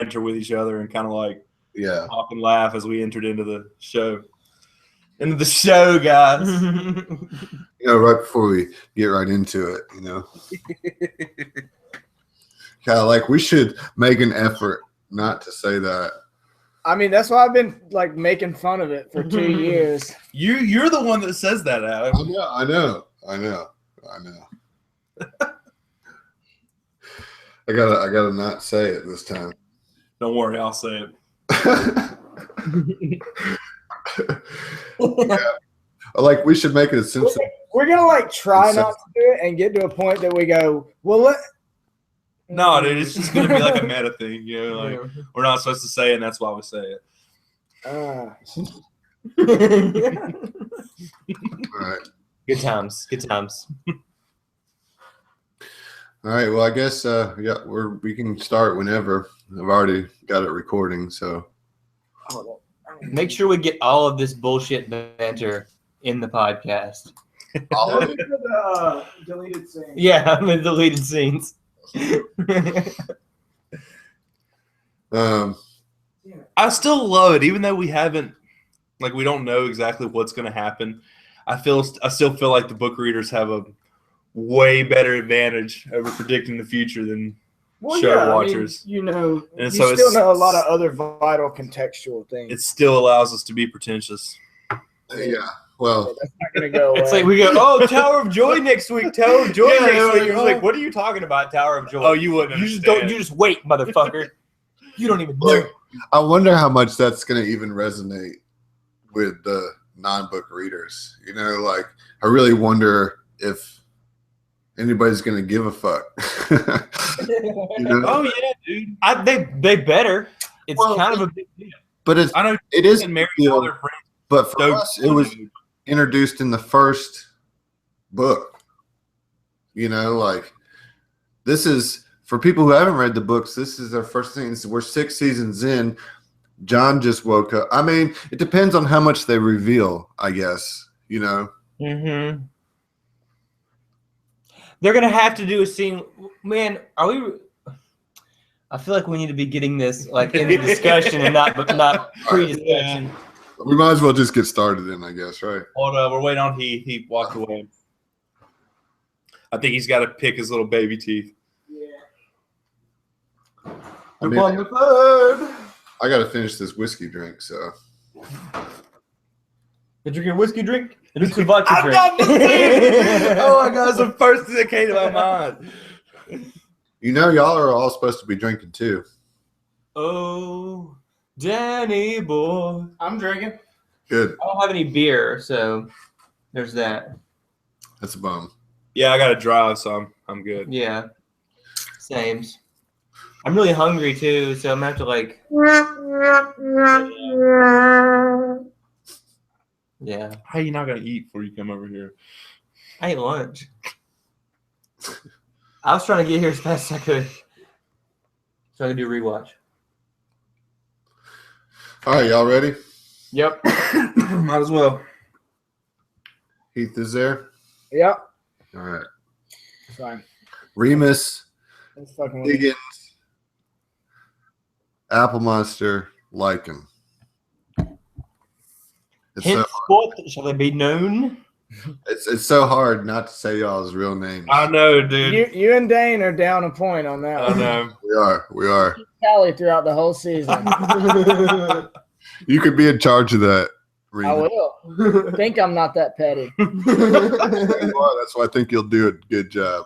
banter with each other and kind of like Yeah. talk and laugh as we entered into the show. Into the show, guys. You know, right before we get right into it, you know. Kind of like we should make an effort not to say that. I mean, that's why I've been like making fun of it for 2 years. You're the one that says that, Alex. I know. I gotta not say it this time. Don't worry, I'll say it. Yeah. Like we should make it a Simpson. We're gonna like try not to do it and get to a point that we go, well, No, dude, it's just gonna be like a meta thing, you know, like we're not supposed to say it, and that's why we say it. All right. Good times. All right. Well, I guess we can start whenever. I've already got it recording, so Make sure we get all of this bullshit banter in the podcast. all of it. deleted scene. Yeah, I'm in deleted scenes. I still love it, even though we haven't, like, we don't know exactly what's going to happen. I still feel like the book readers have a way better advantage over predicting the future than show watchers. I mean, you know, and you so still know a lot of other vital contextual things. It still allows us to be pretentious. Yeah. Well, That's not gonna go away. It's like we go, oh, Tower of Joy next week. Tower of Joy Yeah, next week. You're oh. like, what are you talking about, Tower of Joy? Oh, you wouldn't You just understand. don't. You just wait, motherfucker. You don't even know. look, I wonder how much that's going to even resonate with the non-book readers. You know, like I really wonder if anybody's going to give a fuck. You know? Oh, yeah, dude. They better. It's Well, kind of a big deal. But I know it is and Mary a deal, all their friends. but for So, us, it was introduced in the first book. You know, like this is for people who haven't read the books. This is their first thing. We're 6 seasons in. John just woke up. I mean, it depends on how much they reveal, I guess. You know. Mm-hmm. They're gonna have to do a scene. Man, are we? I feel like we need to be getting this like in the discussion and not pre-discussion. We might as well just get started then, I guess, right? Hold up, we're waiting on Heath. He walked away. I think he's got to pick his little baby teeth. I mean, I got to finish this whiskey drink, so. You're drinking a whiskey drink? And it's a vodka drink. Oh my God, it's the first thing that came to my mind. You know, y'all are all supposed to be drinking too. Oh, Danny boy. I'm drinking. Good. I don't have any beer, so there's that. That's a bum. Yeah, I got to drive, so I'm good. Yeah. Sames. I'm really hungry too, so I'm gonna have to like. Yeah. How you not gonna eat before you come over here? I ate lunch. I was trying to get here as fast as I could, so I could do a rewatch. All right, y'all ready? Yep. Might as well. Heath is there. Yep. All right. Fine. Remus, That's fucking weird. Higgins, Apple Monster, Lycan. Henceforth shall they be known? It's so hard not to say y'all's real names. I know, dude. You and Dane are down a point on that I one. know. We are. Tally throughout the whole season. You could be in charge of that, I Remus. will. I think I'm not that petty. You are. That's why I think you'll do a good job.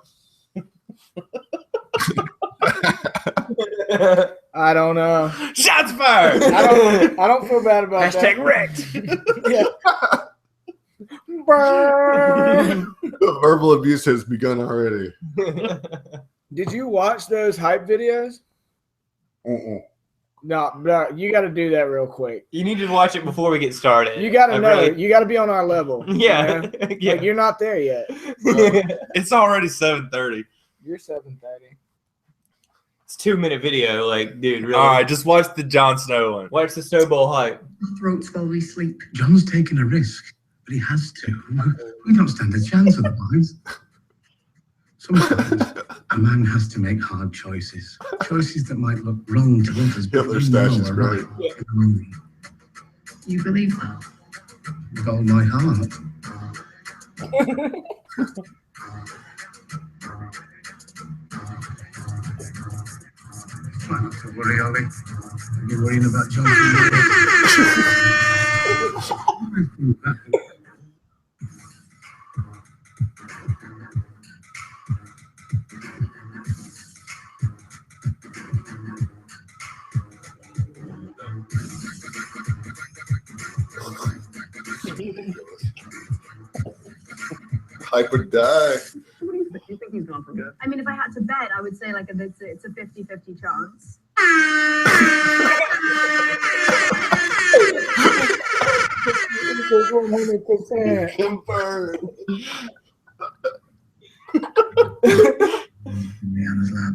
I don't know. Shots fired. I don't feel bad about Hashtag that. wrecked. Yeah. Burn. The verbal abuse has begun already. Did you watch those hype videos? No, you got to do that real quick. You need to watch it before we get started. You got to know. Really... You got to be on our level. Yeah. You know? Yeah. Like, you're not there yet. It's already 7:30. You're 7:30. It's 2-minute video, like, dude, really. All right, just watch the Jon Snow one. Watch the snowball hype. Throats while we sleep. John's taken a risk, but he has to. We don't stand a chance otherwise. Sometimes a man has to make hard choices. Choices that might look wrong to others, but Hitler you stash know is are great. right. You believe that? With all my heart. Try not to worry, Ollie. You're worrying about John. Hype would die. What do you think? You think he's gone for good? I mean, if I had to bet, I would say like it's a 50-50 chance. It's 100%. Confirmed. In Rihanna's lap.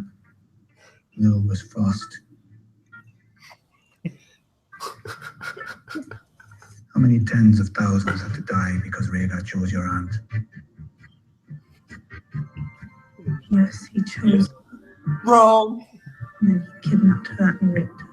Noah was frost. How many tens of thousands had to die because Rhaegar chose your aunt? Yes, he chose. Wrong. And then he kidnapped her and raped her.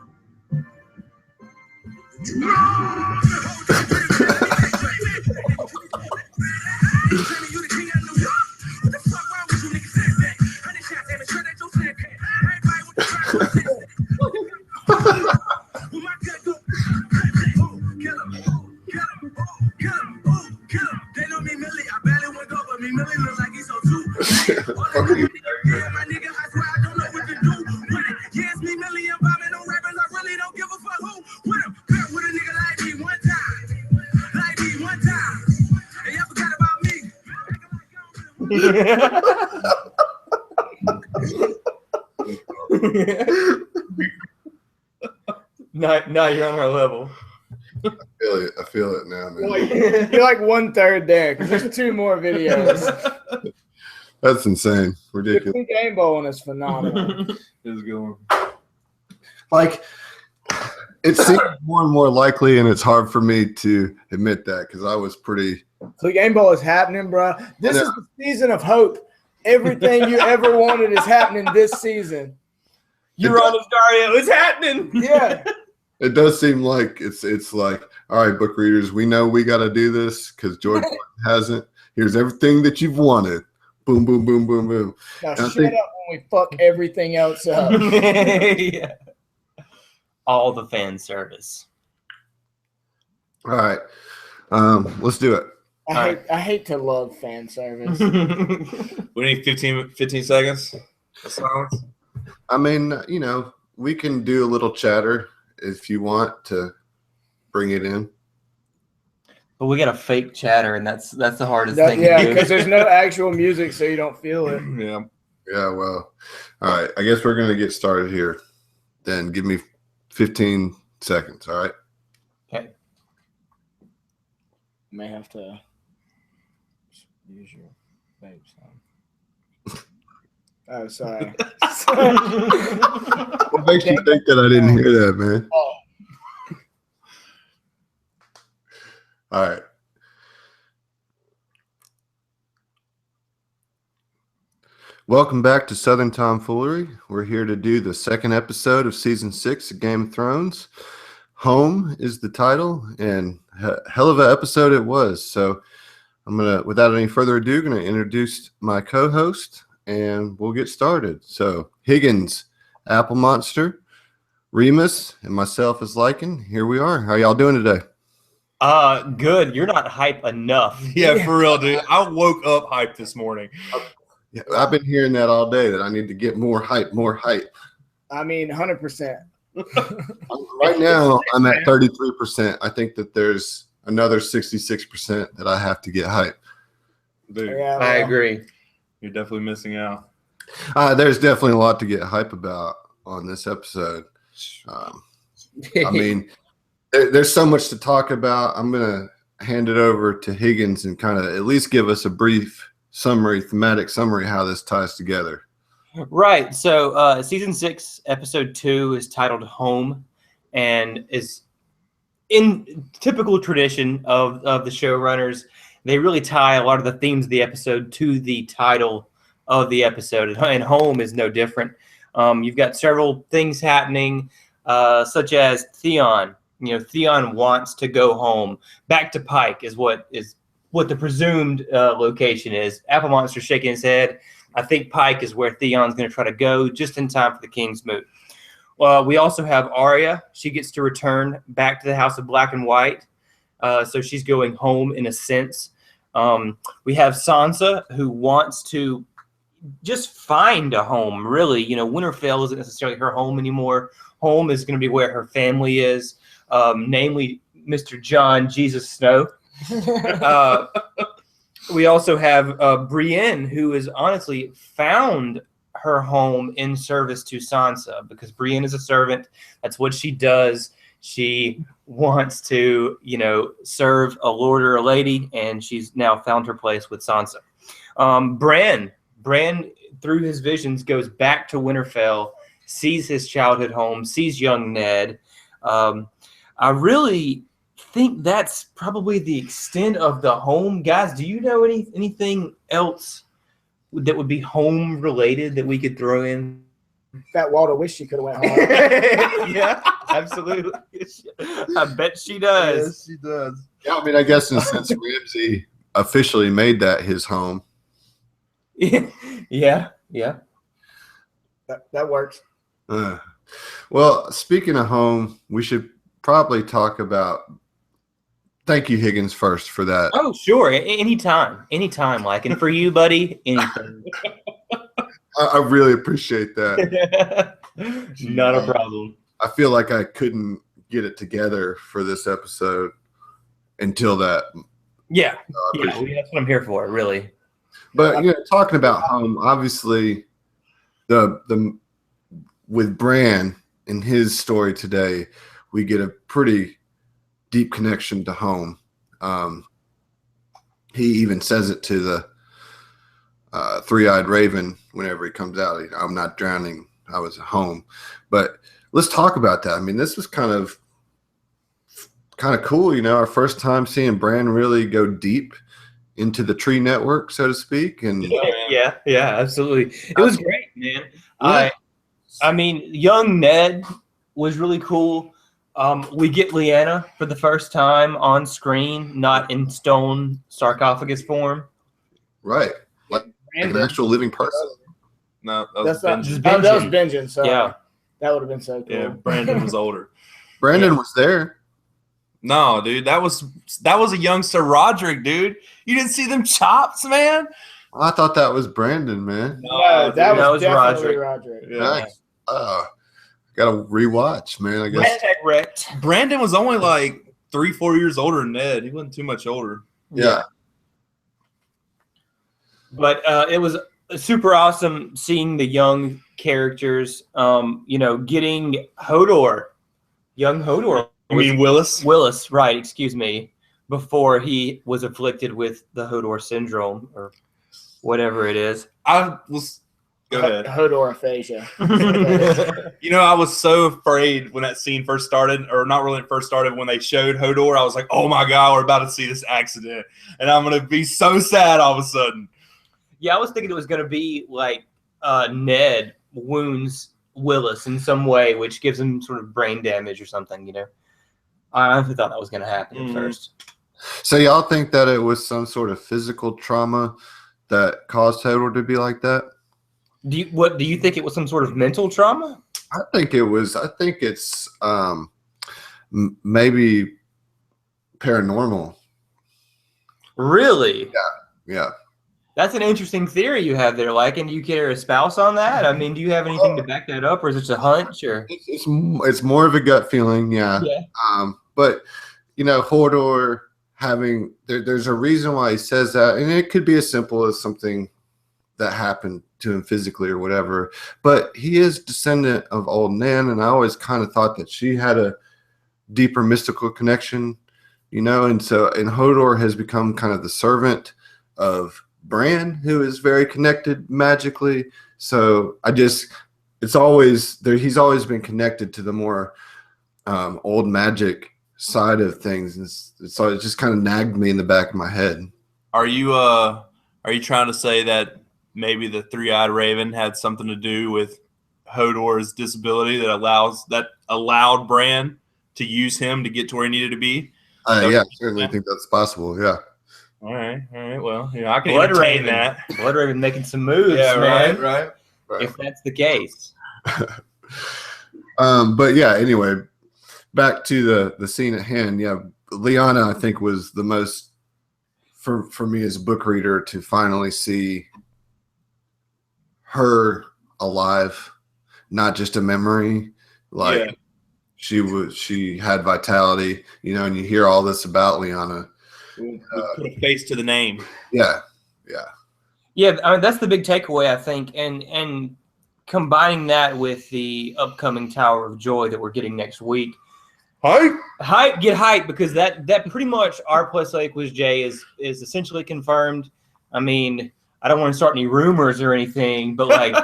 Fuck you. Now you're on our level. I feel it now, man. You're like 1/3 there because there's 2 more videos. That's insane. The Ridiculous. Quick Game Bowling is phenomenal. Is going. Like, it seems more and more likely, and it's hard for me to admit that because I was pretty. Quick Game Bowl is happening, bro. This is the season of hope. Everything you ever wanted is happening this season. Uranus Dario, it's happening. Yeah. It does seem like it's like, all right, book readers, we know we got to do this because George Martin hasn't. Here's everything that you've wanted. Boom, boom, boom, boom, boom. Now And I shut think- up when we fuck everything else up. Yeah. All the fan service. All right, let's do it. I hate to love fan service. We need 15 seconds of silence. I mean, we can do a little chatter if you want to bring it in. But we got a fake chatter, and that's the hardest thing Yeah, to do. because there's no actual music, so you don't feel it. Yeah. Yeah, well, all right. I guess we're going to get started here. Then give me 15 seconds, all right? Okay. May have to use your babe song. Oh, sorry. What makes you think that I didn't hear that, man? Oh. All right. Welcome back to Southern Tomfoolery. We're here to do the second episode of season 6 of Game of Thrones. Home is the title, and hell of an episode it was. So I'm gonna, without any further ado, gonna introduce my co-host, and we'll get started. So Higgins, Apple Monster, Remus, and myself as Lycan. Here we are. How y'all doing today? Good. You're not hype enough. Yeah, for real, dude. I woke up hyped this morning. Yeah, I've been hearing that all day, that I need to get more hype, more hype. I mean, 100%. Right now, I'm at 33%. I think that there's another 66% that I have to get hype. Dude, Yeah, I agree. you're definitely missing out. There's definitely a lot to get hype about on this episode. I mean, there's so much to talk about. I'm going to hand it over to Higgins and kind of at least give us a brief summary, thematic summary, how this ties together. Right. So season 6, episode 2 is titled Home, and is in typical tradition of the showrunners. They really tie a lot of the themes of the episode to the title of the episode, and home is no different. You've got several things happening, such as Theon. Theon wants to go home. Back to Pike is what the presumed location is. Apple Monster shaking his head. I think Pike is where Theon's going to try to go, just in time for the King's Moot. We also have Arya. She gets to return back to the House of Black and White. So she's going home in a sense. We have Sansa, who wants to just find a home, really. Winterfell isn't necessarily her home anymore. Home is going to be where her family is, namely Mr. Jon Jesus Snow. We also have Brienne, who has honestly found her home in service to Sansa, because Brienne is a servant. That's what she does. She wants to, serve a lord or a lady, and she's now found her place with Sansa. Bran, through his visions, goes back to Winterfell, sees his childhood home, sees young Ned. I really think that's probably the extent of the home. Guys, do you know anything else that would be home related that we could throw in? Fat Walter wish she could have went home. Yeah, absolutely. I bet she does. Yes, she does. Yeah, I mean, I guess in a sense, Ramsay officially made that his home. Yeah. That works. Well, speaking of home, we should probably talk about. Thank you, Higgins, first for that. Oh, sure. Anytime. Like, and for you, buddy, anything. I really appreciate that. Not a problem. I feel like I couldn't get it together for this episode until that. Yeah, that's what I'm here for, really. But talking about home, obviously, the with Bran in his story today, we get a pretty deep connection to home. He even says it to the three-eyed raven whenever he comes out. I'm not drowning. I was at home. But let's talk about that. I mean, this was kind of cool. Our first time seeing Bran really go deep into the tree network, so to speak. And yeah, absolutely. It was great, man. Yeah. I mean, young Ned was really cool. We get Lyanna for the first time on screen, not in stone sarcophagus form. right, like an actual living person. No, that was That Benjamin. was Benjamin. So Yeah. that would have been so cool. Yeah, Brandon was older. Brandon was there. No, dude, that was a young Sir Roderick, dude. You didn't see them chops, man? I thought that was Brandon, man. No, that That was was definitely Roderick. Roderick. Yeah. Nice. Got to rewatch, man. I guess. Hashtag wrecked. Brandon was only like 3-4 years older than Ned. He wasn't too much older. Yeah. But it was super awesome seeing the young characters, getting Hodor, young Hodor. You mean Willis? Willis, right, excuse me, before he was afflicted with the Hodor syndrome or whatever it is. Go ahead. Hodor aphasia. I was so afraid when that scene first started, or not really first started, when they showed Hodor. I was like, oh my God, we're about to see this accident. And I'm going to be so sad all of a sudden. Yeah, I was thinking it was going to be like Ned wounds Willis in some way, which gives him sort of brain damage or something, I honestly thought that was going to happen at first. So y'all think that it was some sort of physical trauma that caused Hodor to be like that? Do you think it was some sort of mental trauma? I think it's maybe paranormal. Really? Yeah. That's an interesting theory you have there, and do you care a spouse on that? I mean, do you have anything to back that up, or is it just a hunch? Or It's more of a gut feeling, yeah. But Hodor having there's a reason why he says that, and it could be as simple as something that happened to him physically or whatever. But he is descendant of old Nan, and I always kind of thought that she had a deeper mystical connection, and Hodor has become kind of the servant of Bran, who is very connected magically. So he's always been connected to the more old magic side of things, and so it just kind of nagged me in the back of my head. Are you trying to say that maybe the three-eyed raven had something to do with Hodor's disability that allowed Bran to use him to get to where he needed to be. Yeah, I certainly think that's possible. Yeah. All right. Well, I can Blood entertain Raven. that. Blood Raven making some moves, Yeah, man. right. If that's the case. But yeah, anyway, back to the scene at hand. Yeah, Lyanna, I think, was the most for me as a book reader to finally see her alive, not just a memory. Like she had vitality, and you hear all this about Lyanna. We put a face to the name. Yeah. I mean, that's the big takeaway, I think, and combining that with the upcoming Tower of Joy that we're getting next week. Get hype, because that pretty much R plus A equals J is essentially confirmed. I mean, I don't want to start any rumors or anything, but like,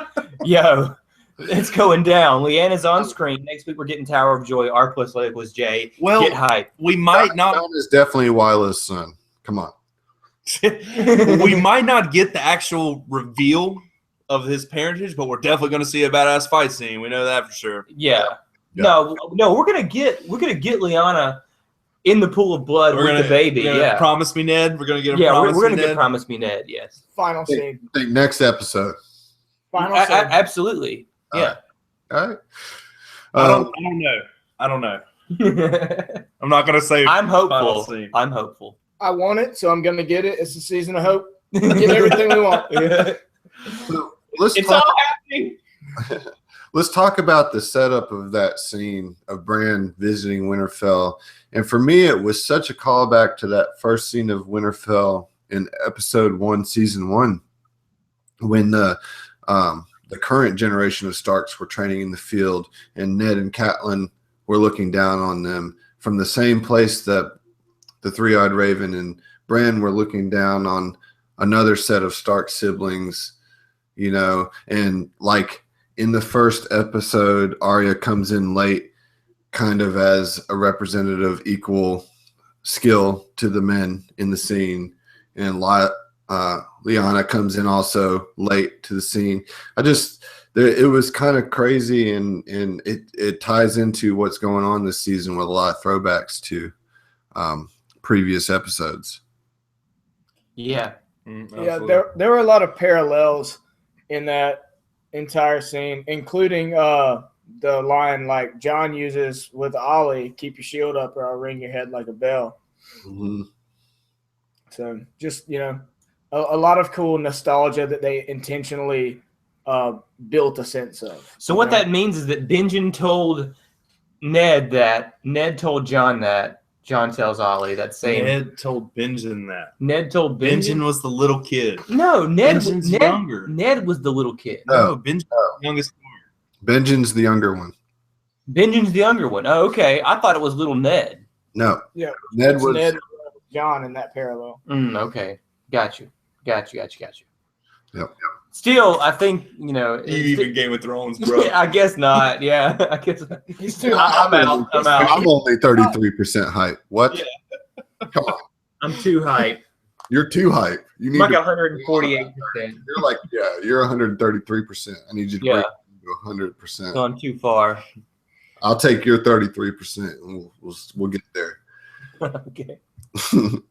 it's going down. Lyanna's on screen next week. We're getting Tower of Joy. R plus A equals J. Well, get hype. We might not. Jon is definitely Wyla's son. Come on. We might not get the actual reveal of his parentage, but we're definitely going to see a badass fight scene. We know that for sure. Yeah. No, we're gonna get Lyanna in the pool of blood with the baby. Yeah. Promise me, Ned. We're gonna get. We're gonna get Promise Me, Ned. Yes. Final scene. I think next episode. Final scene. Absolutely. Yeah. All right. I don't know. I'm not gonna say. I'm hopeful. I want it, so I'm gonna get it. It's a season of hope. Get everything we want. So all happening. Let's talk about the setup of that scene of Bran visiting Winterfell. And for me, it was such a callback to that first scene of Winterfell in episode 1, season 1, when the current generation of Starks were training in the field, and Ned and Catelyn were looking down on them from the same place that the Three-Eyed Raven and Bran were looking down on another set of Stark siblings, and like in the first episode, Arya comes in late, kind of as a representative equal skill to the men in the scene, and Lyanna comes in also late to the scene. It was kind of crazy, and it ties into what's going on this season with a lot of throwbacks to previous episodes. Yeah. There were a lot of parallels in that entire scene, including the line like Jon uses with Ollie, "Keep your shield up or I'll ring your head like a bell." Mm-hmm. So just, a lot of cool nostalgia that they intentionally built a sense of. So what that means is that Benjen told Ned that, Ned told Jon that, Jon tells Ollie that same. Ned told Benjen that. Ned told Benjen. Benjen was the little kid. No, Benjen's younger. Ned was the little kid. No, Benjen's the youngest one. Benjen's the younger one. Benjen's the younger one. Oh, okay. I thought it was little Ned. No. Yeah. Ned was Jon in that parallel. Okay. Got you. Yep. Still, I think, You even Game of Thrones, bro. I guess not. Yeah. I guess He's too I'm out. I'm only 33% hype. What? Yeah. Come on. I'm too hype. You're too hype. You need I'm like to, 148%. You're like, you're 133%. I need you to break to 100%. Gone too far. I'll take your 33%, and we'll get there. Okay.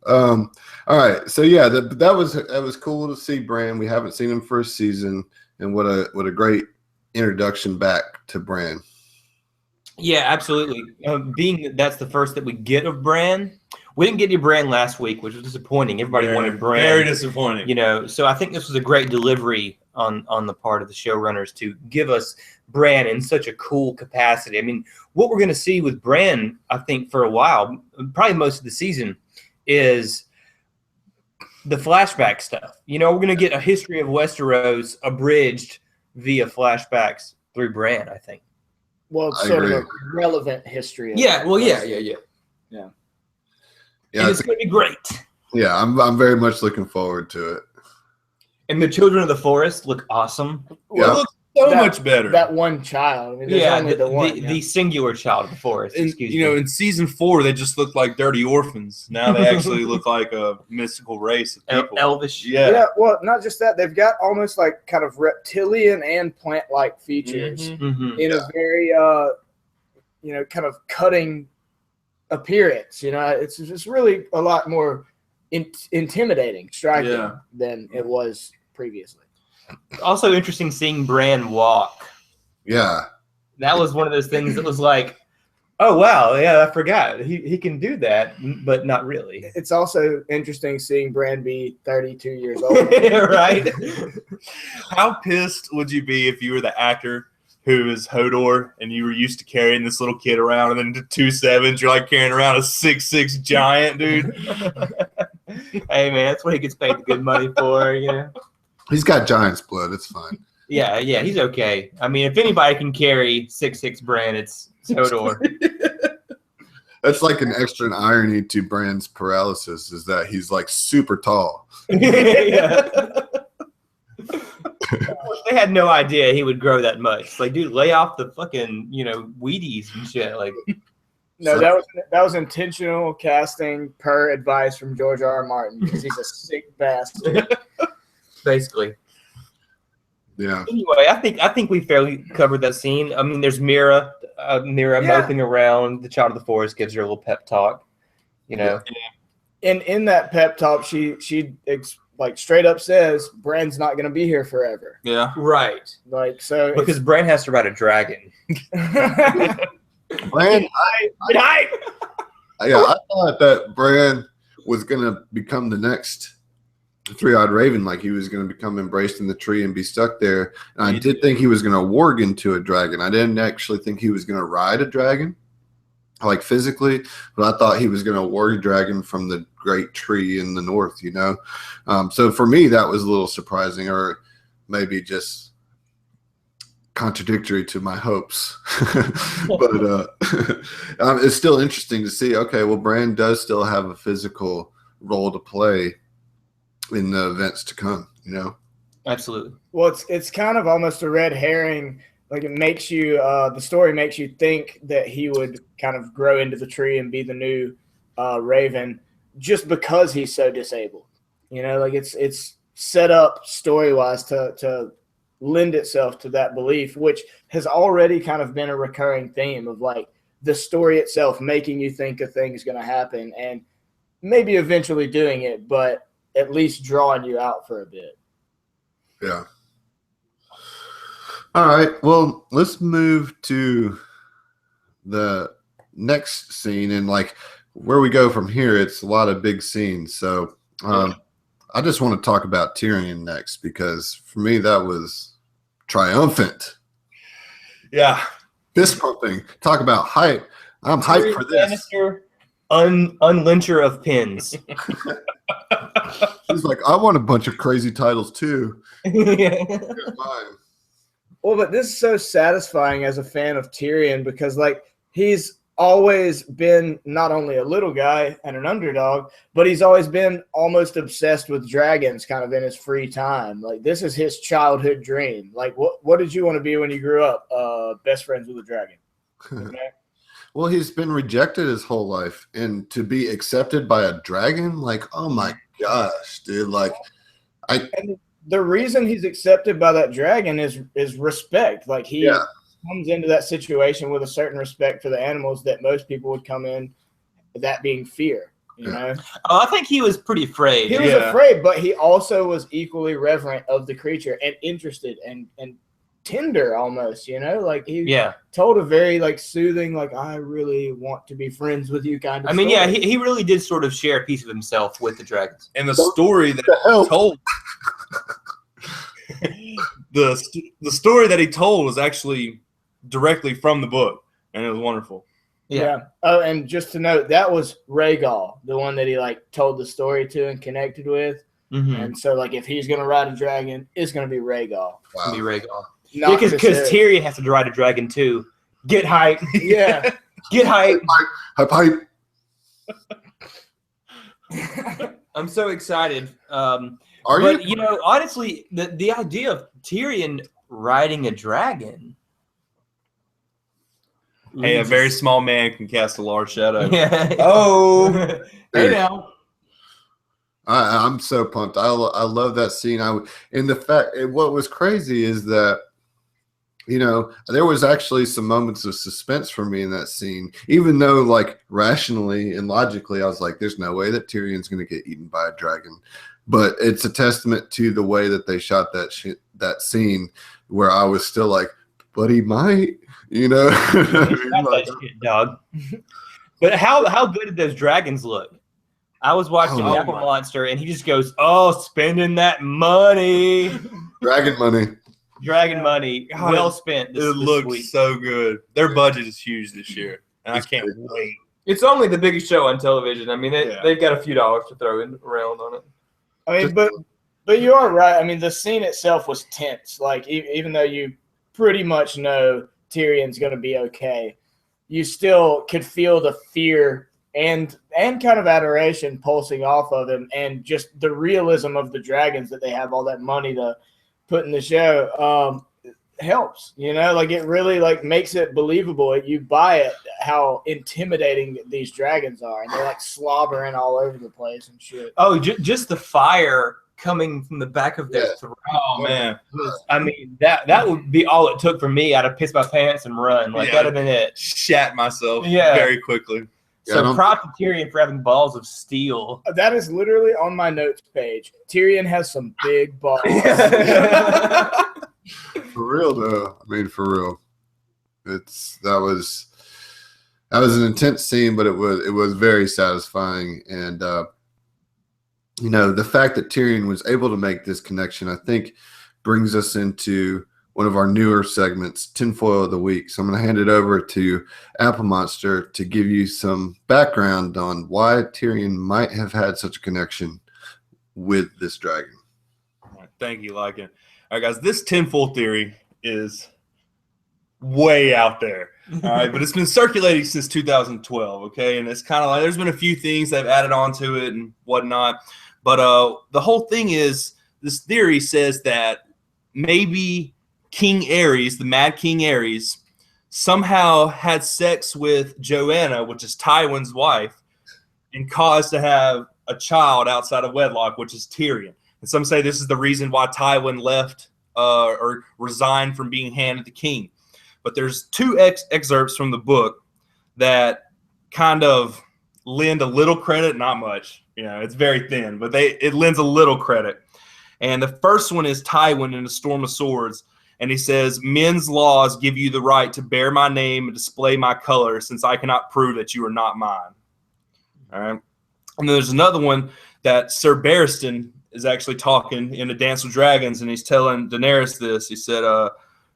All right. So yeah, that was cool to see Bran. We haven't seen him for a season, and what a great introduction back to Bran. Yeah, absolutely. Being that that's the first that we get of Bran, we didn't get any Bran last week, which was disappointing. Everybody wanted Bran. Very disappointing. So I think this was a great delivery on the part of the showrunners to give us Bran in such a cool capacity. I mean, what we're going to see with Bran, I think, for a while, probably most of the season, is the flashback stuff. We're going to get a history of Westeros abridged via flashbacks through Bran, I think. Well, it's sort of a relevant history. Yeah. Yeah, And it's going to be great. Yeah, I'm very much looking forward to it. And the Children of the Forest look awesome. Yeah. So much better. That one child. I mean, there's only the one. The singular child of the forest. And, Excuse you know, me. in season 4, they just looked like dirty orphans. Now they actually look like a mystical race of people. Elvish. Yeah. Well, not just that. They've got almost like kind of reptilian and plant-like features in a very, kind of cutting appearance. You know, it's just really a lot more intimidating, striking than it was previously. Also interesting seeing Bran walk. Yeah. That was one of those things that was like, oh, wow, yeah, I forgot. He can do that, but not really. It's also interesting seeing Bran be 32 years old. Right? How pissed would you be if you were the actor who is Hodor and you were used to carrying this little kid around, and then to 2/7, you're like carrying around a 6'6" giant, dude? Hey, man, that's what he gets paid the good money for, you know? He's got giant's blood. It's fine. Yeah, he's okay. I mean, if anybody can carry 6'6" Bran, it's Hodor. That's like an extra irony to Bran's paralysis is that he's like super tall. Yeah. They had no idea he would grow that much. It's like, dude, lay off the fucking, Wheaties and shit. Like, no, that was intentional casting per advice from George R. Martin because he's a sick bastard. Basically. Yeah. Anyway, I think we fairly covered that scene. I mean, there's Mira moping around. The child of the forest gives her a little pep talk. You know. And in that pep talk, she like straight up says Bran's not going to be here forever. Yeah. Right. Like so because Bran has to ride a dragon. Bran, I thought that Bran was going to become the next three-eyed raven, like he was going to become embraced in the tree and be stuck there. And I did think he was going to warg into a dragon. I didn't actually think he was going to ride a dragon, like physically, but I thought he was going to warg a dragon from the great tree in the north, So for me, that was a little surprising, or maybe just contradictory to my hopes. But it's still interesting to see, okay, well, Bran does still have a physical role to play in the events to come, Absolutely. Well, it's kind of almost a red herring. Like it makes you, the story makes you think that he would kind of grow into the tree and be the new Raven, just because he's so disabled. Like it's set up story wise to lend itself to that belief, which has already kind of been a recurring theme of like the story itself making you think a thing's going to happen and maybe eventually doing it, but at least drawing you out for a bit. Yeah. All right. Well, let's move to the next scene, and like where we go from here, it's a lot of big scenes. So I just want to talk about Tyrion next, because for me that was triumphant. Yeah. Fist pumping. Talk about hype. I'm hyped for this. Lannister, unlyncher of pins. He's like, I want a bunch of crazy titles too. Here's mine. Well, but this is so satisfying as a fan of Tyrion because, like, he's always been not only a little guy and an underdog, but he's always been almost obsessed with dragons kind of in his free time. Like, this is his childhood dream. Like, what did you want to be when you grew up? Best friends with a dragon. Okay? Well, he's been rejected his whole life, and to be accepted by a dragon, like, oh my gosh, dude! Like, and the reason he's accepted by that dragon is respect. Like he comes into that situation with a certain respect for the animals that most people would come in, that being fear. You know? Oh, I think he was pretty afraid. He was afraid, but he also was equally reverent of the creature and interested and tender almost, like he told a very like soothing, like I really want to be friends with you kind of I mean, story. he really did sort of share a piece of himself with the dragons. And the story that he told, the story that he told was actually directly from the book, and it was wonderful. Yeah. Oh, and just to note, that was Rhaegal, the one that he like told the story to and connected with. Mm-hmm. And so, like, if he's gonna ride a dragon, it's gonna be Rhaegal. Wow. It's gonna be Rhaegal. Yeah, because Tyrion has to ride a dragon too. Get hype. Yeah. Get hype. Hype. I'm so excited. Are but you? Honestly, the idea of Tyrion riding a dragon. Hey, a very small man can cast a large shadow. Yeah. Oh, hey Dude. now. I'm so pumped. I love that scene. And the fact, what was crazy is that, you know, there was actually some moments of suspense for me in that scene, even though, like, rationally and logically, I was like, there's no way that Tyrion's going to get eaten by a dragon. But it's a testament to the way that they shot that scene, where I was still like, but he might, you know. That shit, dog. But how good did those dragons look? I was watching Oh, Apple Monster, and he just goes, "Oh, spending that money, Dragon money. dragon money, God, well spent." This It looks week. so good. Their budget is huge this year, and It's I can't big. wait. It's only the biggest show on television. I mean, Yeah. they've got a few dollars to throw around on it. I mean, but you are right. I mean, the scene itself was tense. Like, even though you pretty much know Tyrion's going to be okay, you still could feel the fear and kind of adoration pulsing off of him, and just the realism of the dragons that they have all that money to put in the show helps. You know, like, it really, like, makes it believable. You buy it, how intimidating these dragons are, and they're like slobbering all over the place and shit. Oh, just the fire coming from the back of their Yeah. throat. Oh man, I mean, that would be all it took for me. I'd have pissed my pants and run. Like, Yeah. that'd have been it. shat myself Yeah. very quickly. Yeah, I So don't- prop to Tyrion for having balls of steel. That is literally on my notes page. Tyrion has some big balls. For real though. I mean, for real. That was an intense scene, but it was very satisfying. And you know, the fact that Tyrion was able to make this connection, I think, brings us into one of our newer segments, Tinfoil of the Week. So I'm going to hand it over to Apple Monster to give you some background on why Tyrion might have had such a connection with this dragon. All right, thank you, Lycan. All right, guys, this tinfoil theory is way out there. All right, but it's been circulating since 2012. Okay, and it's kind of like there's been a few things they've added onto it and whatnot. But the whole thing is, this theory says that maybe King Ares, the Mad King Ares, somehow had sex with Joanna, which is Tywin's wife, and caused to have a child outside of wedlock, which is Tyrion. And some say this is the reason why Tywin left or resigned from being Hand of the King. But there's two excerpts from the book that kind of lend a little credit, not much. You know, it's very thin, but it lends a little credit. And the first one is Tywin in A Storm of Swords. And he says, men's laws give you the right to bear my name and display my color, since I cannot prove that you are not mine. All right. And then there's another one that Sir Barristan is actually talking in A Dance with Dragons, and he's telling Daenerys this. He said,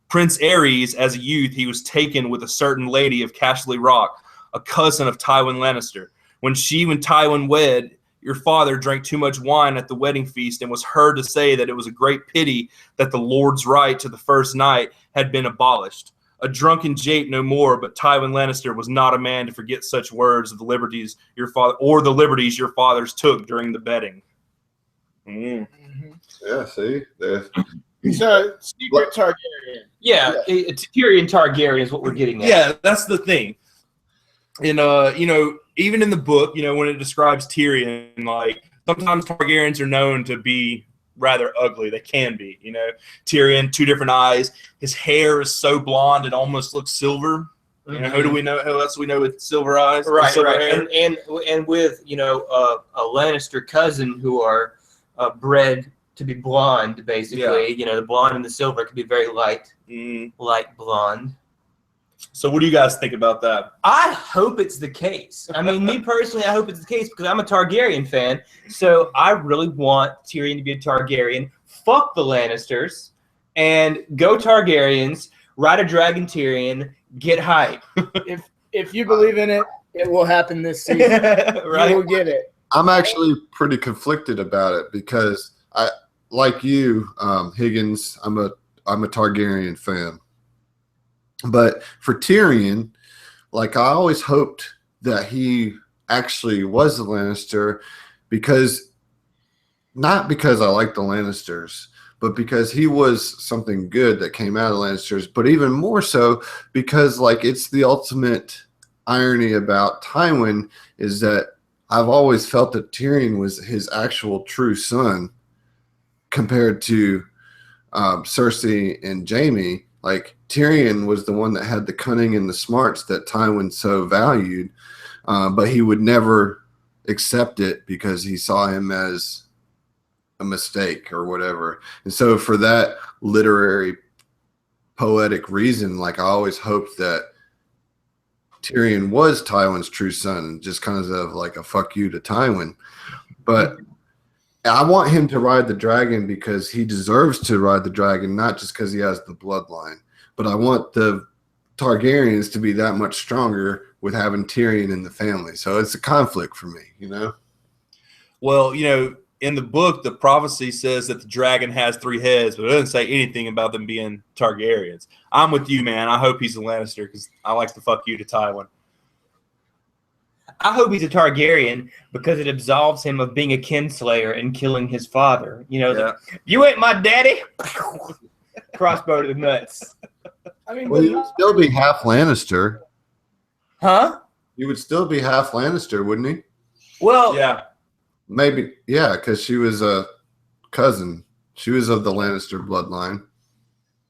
Prince Aerys, as a youth, he was taken with a certain lady of Castley Rock, a cousin of Tywin Lannister. When Tywin wed, your father drank too much wine at the wedding feast and was heard to say that it was a great pity that the Lord's right to the first night had been abolished. A drunken jape no more, but Tywin Lannister was not a man to forget such words of the liberties your fathers took during the bedding. Mm. Yeah, see? So, secret Targaryen. Yeah, Tyrion Targaryen is what we're getting at. Yeah, that's the thing. And you know, even in the book, you know, when it describes Tyrion, like, sometimes Targaryens are known to be rather ugly. They can be, you know. Tyrion, 2 different eyes. His hair is so blonde it almost looks silver. You know, who do we know? Who else do we know with silver eyes? Right, silver right. hair? And with, you know, a Lannister cousin who are bred to be blonde, basically. Yeah. You know, the blonde and the silver could be very light blonde. So what do you guys think about that? I hope it's the case. I mean, me personally, I hope it's the case because I'm a Targaryen fan. So I really want Tyrion to be a Targaryen. Fuck the Lannisters and go Targaryens. Ride a dragon, Tyrion. Get hype. If you believe in it, it will happen this season. Right? You will get it. I'm actually pretty conflicted about it because I, like you, Higgins, I'm a Targaryen fan. But for Tyrion, like, I always hoped that he actually was a Lannister, because not because I like the Lannisters, but because he was something good that came out of the Lannisters, but even more so because like it's the ultimate irony about Tywin is that I've always felt that Tyrion was his actual true son compared to Cersei and Jaime. Like Tyrion was the one that had the cunning and the smarts that Tywin so valued, but he would never accept it because he saw him as a mistake or whatever. And so for that literary poetic reason, like I always hoped that Tyrion was Tywin's true son, just kind of like a fuck you to Tywin. But I want him to ride the dragon because he deserves to ride the dragon, not just because he has the bloodline. But I want the Targaryens to be that much stronger with having Tyrion in the family. So it's a conflict for me, you know? Well, you know, in the book, the prophecy says that the dragon has 3 heads, but it doesn't say anything about them being Targaryens. I'm with you, man. I hope he's a Lannister because I like to fuck you to Tywin. I hope he's a Targaryen because it absolves him of being a kinslayer and killing his father. You know, you ain't my daddy. Crossbow to the nuts. I mean, Well, he would still be half Lannister. Huh? He would still be half Lannister, wouldn't he? Well, Yeah. Maybe, yeah, because she was a cousin. She was of the Lannister bloodline.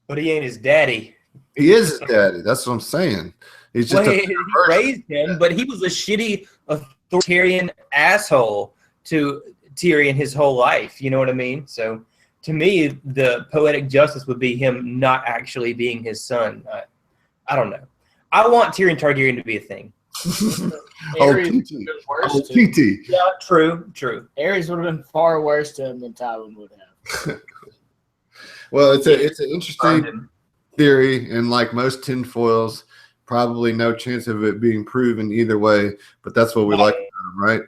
but he ain't his daddy. He is his daddy. That's what I'm saying. He's just Well, a he person. raised him, but he was a shitty authoritarian asshole to Tyrion his whole life. You know what I mean? So to me, the poetic justice would be him not actually being his son. I don't know. I want Tyrion Targaryen to be a thing. Ares TT. would have been worse Oh, to him. TT. Yeah, true. Ares would have been far worse to him than Tywin would have. Well, it's an interesting Burned him. theory, and like most tinfoils, probably no chance of it being proven either way. But that's what we like about them, right?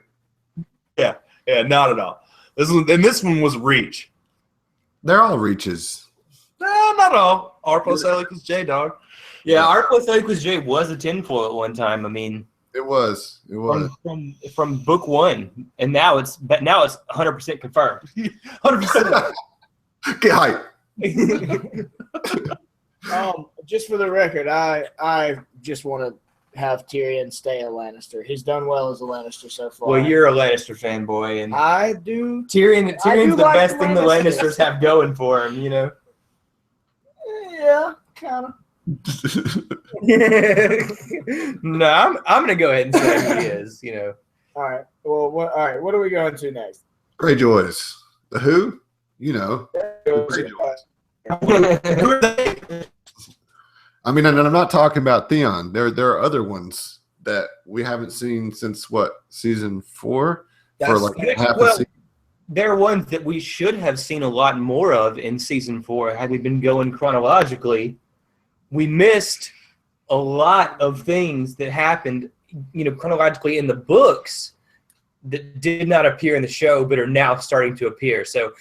Yeah, not at all. This one was reach. They're all reaches. No, not all. R plus L equals J, dog. Yeah, R plus A equals J was a tinfoil at one time. I mean, It was. from book one, and now it's 100% confirmed. 100%. Get hype. Just for the record, I just want to have Tyrion stay a Lannister. He's done well as a Lannister so far. Well, you're a Lannister fanboy, and I do. Tyrion's the like best thing the Lannisters. Lannisters have going for him, you know. Yeah, kind of. No, I'm gonna go ahead and say who he is. You know, All right. Well, all right. What are we going to next? Greyjoys. The who? You know. I mean, and I'm not talking about Theon. There are other ones that we haven't seen since what, season 4? For like half a season. There are ones that we should have seen a lot more of in season 4 had we been going chronologically. We missed a lot of things that happened, you know, chronologically in the books that did not appear in the show but are now starting to appear. So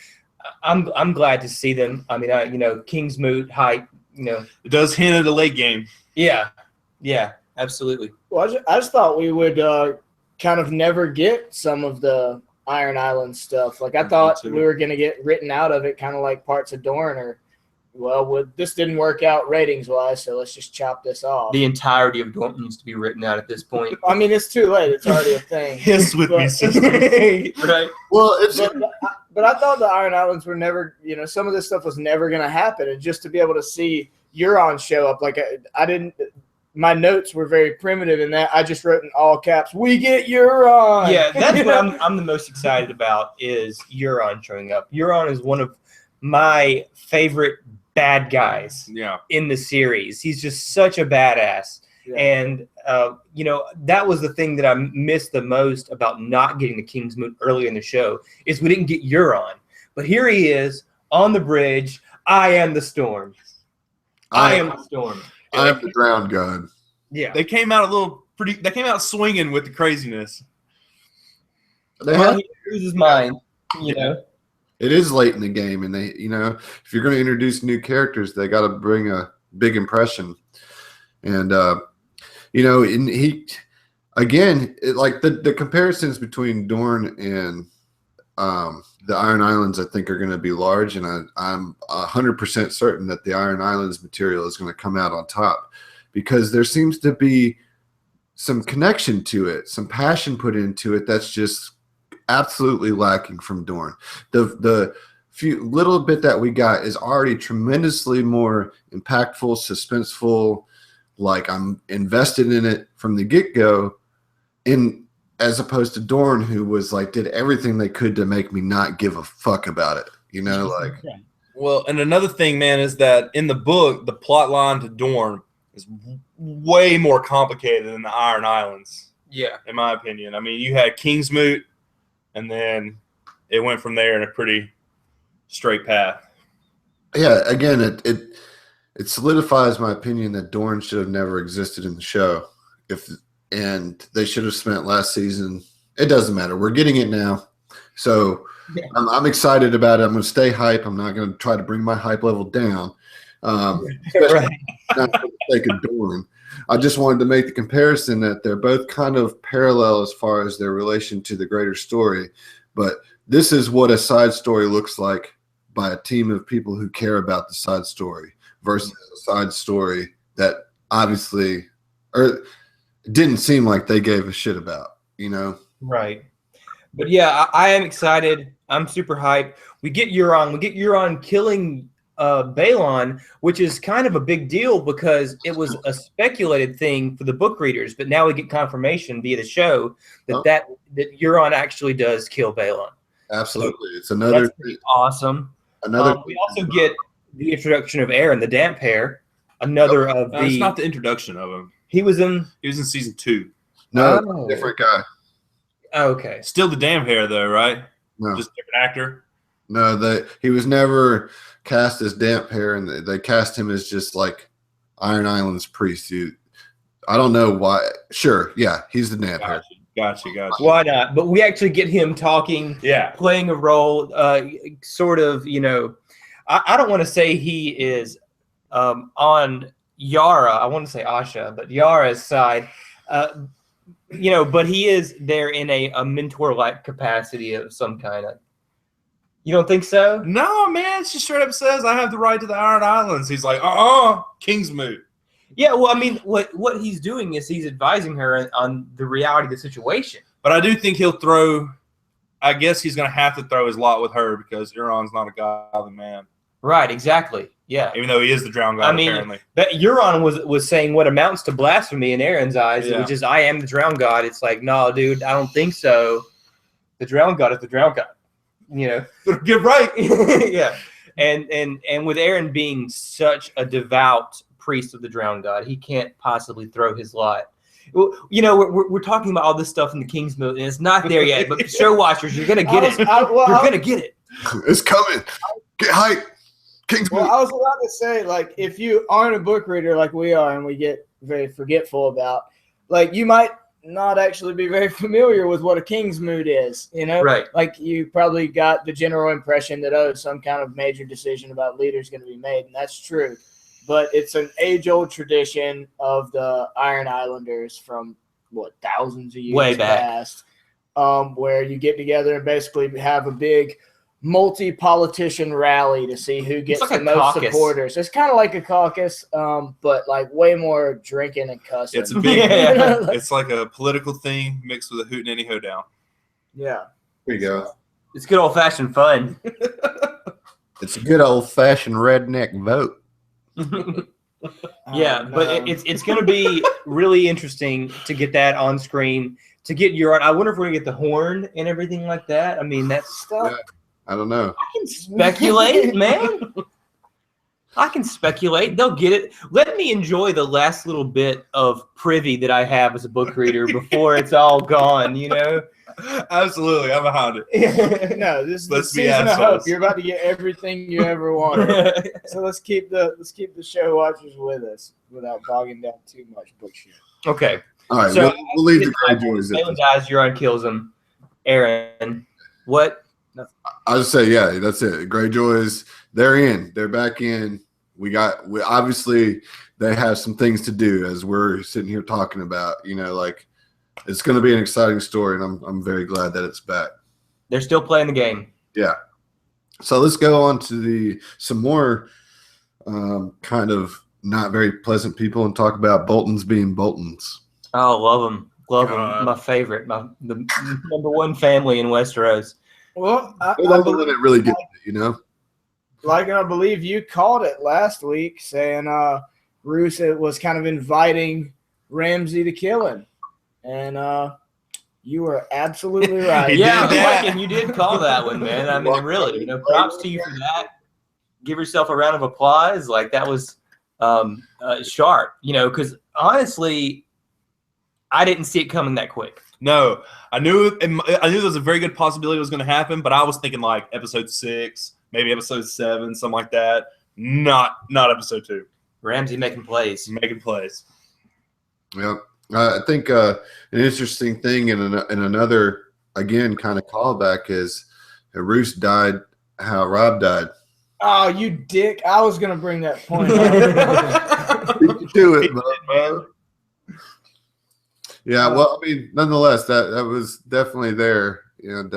I'm glad to see them. I mean, you know, Kingsmoot hype. You know, It does hint at a late game. yeah, absolutely. Well, I just thought we would kind of never get some of the Iron Island stuff. Like I thought we were going to get written out of it, kind of like parts of Dorne. Or, well, this didn't work out ratings-wise, so let's just chop this off. The entirety of Dorne needs to be written out at this point. I mean, it's too late. It's already a thing. Hiss with me, But- sister. Right. Well, it's But I thought the Iron Islands were never, you know, some of this stuff was never going to happen. And just to be able to see Euron show up, like I didn't, my notes were very primitive in that I just wrote in all caps, "We get Euron." Yeah, that's what I'm the most excited about is Euron showing up. Euron is one of my favorite bad guys Yeah. in the series. He's just such a badass. Yeah. And, you know, that was the thing that I missed the most about not getting the Kingsmoot early in the show is we didn't get Euron. But here he is on the bridge. I am the storm. I am the storm. I'm the drowned god. Yeah. They came out they came out swinging with the craziness. They Well, have, he loses his mind, you know. it is late in the game, and they, you know, if you're going to introduce new characters, they got to bring a big impression. And you know, and he again, like the comparisons between Dorne and the Iron Islands, I think, are going to be large, and I'm 100% certain that the Iron Islands material is going to come out on top because there seems to be some connection to it, some passion put into it that's just absolutely lacking from Dorn. The few little bit that we got is already tremendously more impactful, suspenseful. Like I'm invested in it from the get-go, as opposed to Dorn, who was like did everything they could to make me not give a fuck about it. You know, like. Well, and another thing, man, is that in the book, the plot line to Dorn is way more complicated than the Iron Islands. Yeah, in my opinion. I mean, you had Kingsmoot, and then it went from there in a pretty straight path. Yeah, again, it solidifies my opinion that Dorn should have never existed in the show. And they should have spent last season. It doesn't matter. We're getting it now. So yeah. I'm excited about it. I'm going to stay hype. I'm not going to try to bring my hype level down. Right. Not for the sake of Dorn. I just wanted to make the comparison that they're both kind of parallel as far as their relation to the greater story. But this is what a side story looks like by a team of people who care about the side story versus a side story that obviously it didn't seem like they gave a shit about, you know? Right. But yeah, I am excited. I'm super hyped. We get Euron killing Balon, which is kind of a big deal because it was a speculated thing for the book readers, but now we get confirmation via the show that Euron actually does kill Balon. Absolutely. It's another That's pretty awesome. We also get the introduction of Aaron, the damp hair. Another of the. It's not the introduction of him. He was in season 2. No, different guy. Okay. Still the damn hair though, right? No. Just different actor. No, he was never cast as damp hair, and they cast him as just like Iron Island's priest. I don't know why. Sure, yeah, he's the damp hair. Gotcha. Why not? But we actually get him talking, playing a role, sort of, you know, I don't want to say he is on Yara. I want to say Asha, but Yara's side, you know, but he is there in a mentor-like capacity of some kind of. You don't think so? No, man. She straight up says, I have the right to the Iron Islands. He's like, Kingsmoot. Yeah, well, I mean, what he's doing is he's advising her on the reality of the situation. But I do think he'll throw – I guess he's going to have to throw his lot with her because Euron's not a godly man. Right, exactly. Yeah. Even though he is the drowned god, apparently. But Euron was saying what amounts to blasphemy in Aaron's eyes, which is, I am the drowned god. It's like, no, dude, I don't think so. The drowned god is the drowned god. You know, get right. Yeah. And with Aaron being such a devout priest of the drowned god, he can't possibly throw his lot. Well, you know, we're talking about all this stuff in the Kingsmoot, and it's not there yet. But show watchers, you're gonna get it. You're gonna get it. It's coming. Get hype. Kingsmoot. Well, I was about to say, like, if you aren't a book reader like we are, and we get very forgetful about, like, you might not actually be very familiar with what a Kingsmoot is, you know? Right. Like, you probably got the general impression that, some kind of major decision about leaders going to be made, and that's true. But it's an age-old tradition of the Iron Islanders from, thousands of years way back past, where you get together and basically have a big multi-politician rally to see who gets like the most caucus. Supporters. It's kind of like a caucus, but like way more drinking and cussing. It's a big. It's like a political thing mixed with a hootenanny hoedown. Yeah. There you go. It's good old-fashioned fun. It's a good old-fashioned redneck vote. Yeah, but it's going to be really interesting to get that on screen. To get I wonder if we're going to get the horn and everything like that. I mean, that's stuff. Yeah. I don't know. I can speculate, man. I can speculate. They'll get it. Let me enjoy the last little bit of privy that I have as a book reader before it's all gone, you know? Absolutely. I'm behind it. No, this is the season of hope. You're about to get everything you ever wanted. So let's keep the show watchers with us without bogging down too much book shit. Okay. All right, So we'll leave the Greyjoys. Balon dies, Euron kills him. Aaron, what? I'll just say, yeah, that's it. Greyjoys, they're in. They're back in. We obviously they have some things to do as we're sitting here talking about. You know, like it's going to be an exciting story, and I'm very glad that it's back. They're still playing the game. Yeah. So let's go on to some more kind of not very pleasant people and talk about Boltons being Boltons. Oh, love them. Love God. them. My favorite. The number one family in Westeros. Well, I They're the one believe, that really gets it, you know? like I believe you called it last week, saying Roose was kind of inviting Ramsay to kill him, and you were absolutely right. He Yeah, did that. and you did call that one, man. I mean, really, props to you for that. Give yourself a round of applause. Like, that was sharp, because honestly, I didn't see it coming that quick. No, I knew there was a very good possibility it was going to happen, but I was thinking like episode 6, maybe episode 7, something like that. Not episode 2. Ramsay making plays. Making plays. Yeah. I think an interesting thing in another, again, kind of callback is Roose died how Rob died. Oh, you dick! I was gonna bring that point up. Do it, man. Yeah, well, I mean, nonetheless, that was definitely there, and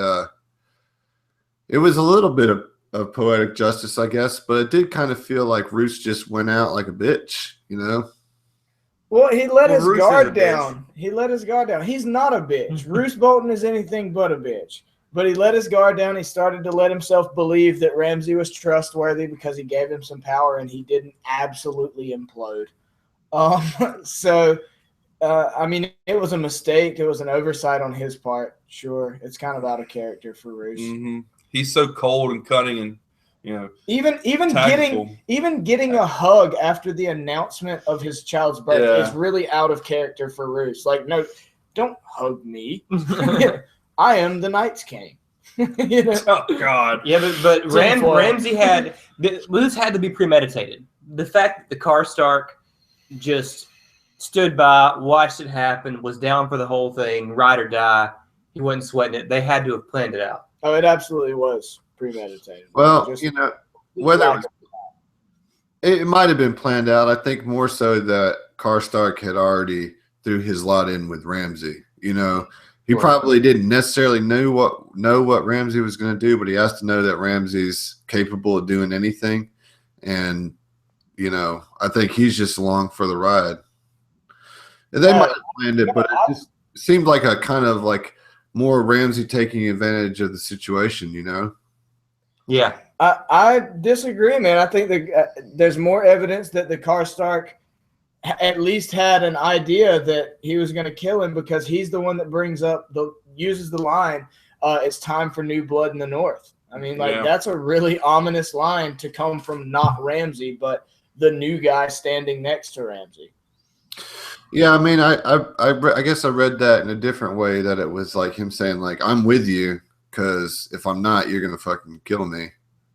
it was a little bit of poetic justice, I guess, but it did kind of feel like Roose just went out like a bitch, Well, he let his Roose guard is a bitch. down. He let his guard down. He's not a bitch. Roose Bolton is anything but a bitch. But he let his guard down. He started to let himself believe that Ramsay was trustworthy because he gave him some power, and he didn't absolutely implode. I mean, it was a mistake. It was an oversight on his part. Sure, it's kind of out of character for Roose. Mm-hmm. He's so cold and cunning, and Even tactful. getting a hug after the announcement of his child's birth Yeah. is really out of character for Roose. Like, no, don't hug me. I am the Night's King. Oh God. Yeah, but Tinfoil. Ramsay Roose had to be premeditated. The fact that the Karstark just stood by, watched it happen, was down for the whole thing, ride or die. He wasn't sweating it. They had to have planned it out. Oh, it absolutely was premeditated. Well, Just- whether it might have been planned out, I think more so that Karstark had already threw his lot in with Ramsay. He probably didn't necessarily know what Ramsay was going to do, but he has to know that Ramsay's capable of doing anything, and I think he's just along for the ride. And they might have planned it, but it just seemed like a kind of like more Ramsay taking advantage of the situation. Yeah. I disagree, man. I think there's more evidence that the Karstark at least had an idea that he was going to kill him, because he's the one that uses the line, it's time for new blood in the North. I mean, that's a really ominous line to come from not Ramsay, but the new guy standing next to Ramsay. Yeah, I mean, I guess I read that in a different way, that it was like him saying, like, I'm with you, because if I'm not, you're going to fucking kill me.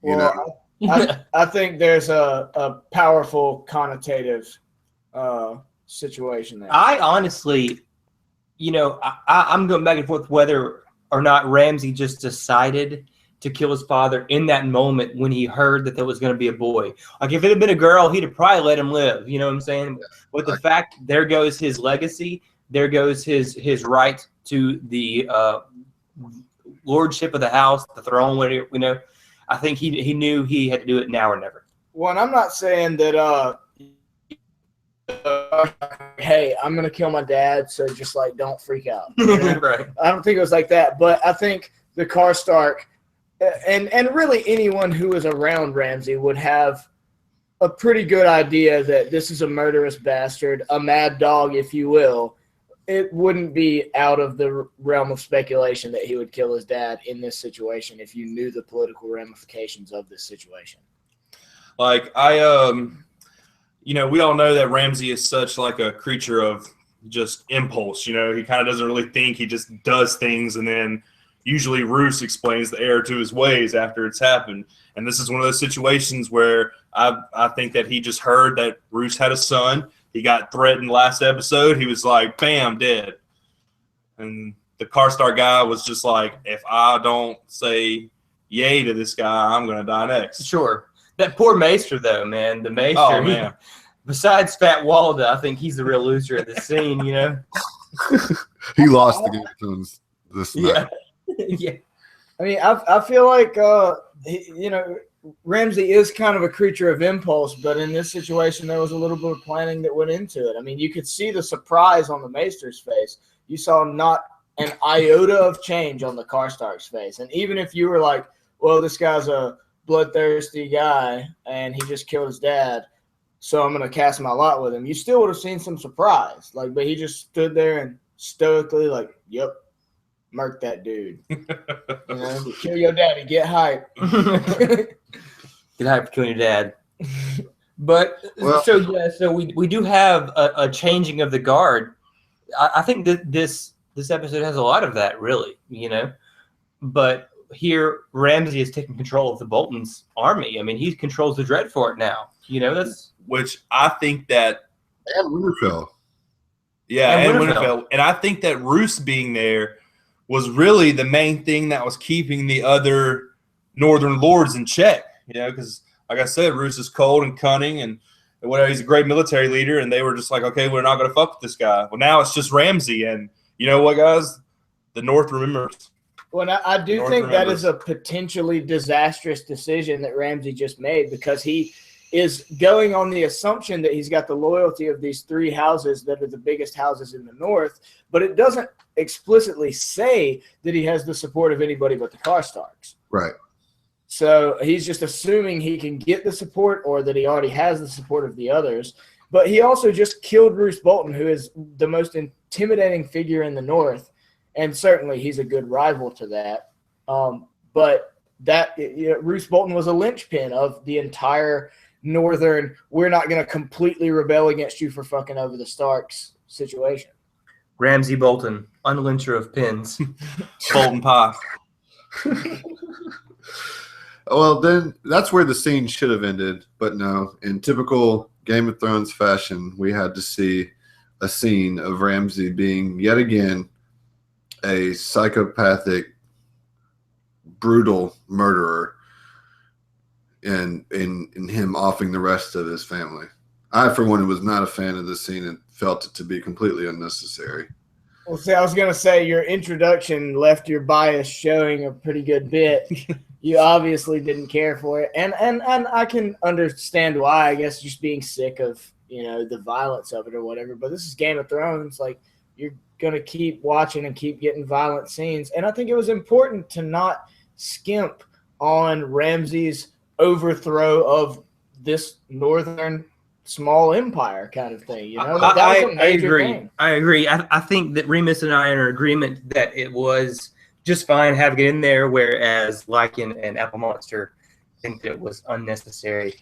I think there's a powerful connotative situation there. I honestly, I'm going back and forth whether or not Ramsay just decided to kill his father in that moment when he heard that there was going to be a boy. Like, if it had been a girl, he'd have probably let him live. You know what I'm saying? But the fact, there goes his legacy. There goes his right to the lordship of the house, the throne. Whatever, I think he knew he had to do it now or never. Well, and I'm not saying that hey, I'm gonna kill my dad, so just like don't freak out. Right. I don't think it was like that, but I think the Karstark and really anyone who was around Ramsay would have a pretty good idea that this is a murderous bastard, a mad dog, if you will. It wouldn't be out of the realm of speculation that he would kill his dad in this situation if you knew the political ramifications of this situation. Like, we all know that Ramsay is such like a creature of just impulse. He kind of doesn't really think. He just does things, and then usually Roose explains the error to his ways after it's happened. And this is one of those situations where I think that he just heard that Roose had a son. He got threatened last episode. He was like, bam, dead. And the Karstark guy was just like, if I don't say yay to this guy, I'm going to die next. Sure. That poor Maester, though, man. The Maester. Oh, man. Besides Fat Walda, I think he's the real loser of the scene, He lost the game this night. Yeah. I mean, I feel like Ramsey is kind of a creature of impulse, but in this situation, there was a little bit of planning that went into it. I mean, you could see the surprise on the Maester's face. You saw not an iota of change on the Karstark's face, and even if you were like, "Well, this guy's a bloodthirsty guy, and he just killed his dad, so I'm gonna cast my lot with him," you still would have seen some surprise. Like, but he just stood there and stoically, like, "Yep, murk that dude. Kill your daddy. Get hype." Get hype for killing your dad. But Well- so we do have a changing of the guard. I think that this episode has a lot of that, really, But here, Ramsay is taking control of the Bolton's army. I mean, he controls the Dreadfort now. That's Which I think that And Winterfell. and Winterfell. Winterfell. And I think that Roose being there was really the main thing that was keeping the other Northern lords in check. Because like I said, Roose is cold and cunning and whatever. He's a great military leader, and they were just like, okay, we're not going to fuck with this guy. Well, now it's just Ramsay, and you know what, guys? The North remembers. Well, I do North think that remembers. is a potentially disastrous decision that Ramsey just made, because he is going on the assumption that he's got the loyalty of these three houses that are the biggest houses in the North, but it doesn't explicitly say that he has the support of anybody but the Karstarks. Right. So he's just assuming he can get the support, or that he already has the support of the others. But he also just killed Roose Bolton, who is the most intimidating figure in the North, and certainly he's a good rival to that. But that Roose Bolton was a linchpin of the entire Northern, we're not going to completely rebel against you for fucking over the Starks situation. Ramsay Bolton, unlincher of pins. Bolton pie. Well, then that's where the scene should have ended, but no. In typical Game of Thrones fashion, we had to see a scene of Ramsay being yet again a psychopathic, brutal murderer, and in him offing the rest of his family. I, for one, was not a fan of this scene and felt it to be completely unnecessary. Well, see, I was going to say your introduction left your bias showing a pretty good bit. You obviously didn't care for it. And I can understand why, I guess, just being sick of, the violence of it or whatever. But this is Game of Thrones. Like, you're going to keep watching and keep getting violent scenes. And I think it was important to not skimp on Ramsay's overthrow of this northern small empire kind of thing. That was a major agree. thing. I agree. I think that Remus and I are in agreement that it was just fine having it in there, whereas Lycan and Apple Monster think that it was unnecessary.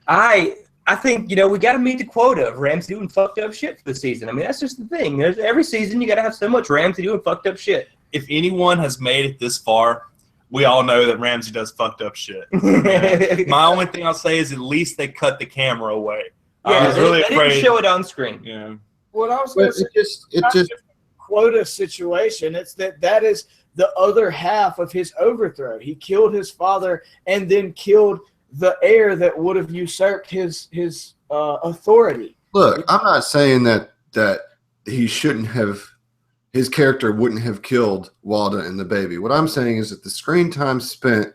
I think, we got to meet the quota of Ramsay doing fucked up shit for the season. I mean, that's just the thing. Every season, you got to have so much Ramsay doing fucked up shit. If anyone has made it this far, we all know that Ramsay does fucked up shit. Yeah. My only thing I'll say is at least they cut the camera away. I was really they afraid. didn't show it on screen. Yeah. What I was going But to say, it just quota situation. It's that is the other half of his overthrow. He killed his father and then killed the heir that would have usurped his authority. look. I'm not saying that he shouldn't have. His character wouldn't have killed Walda and the baby. What I'm saying is that the screen time spent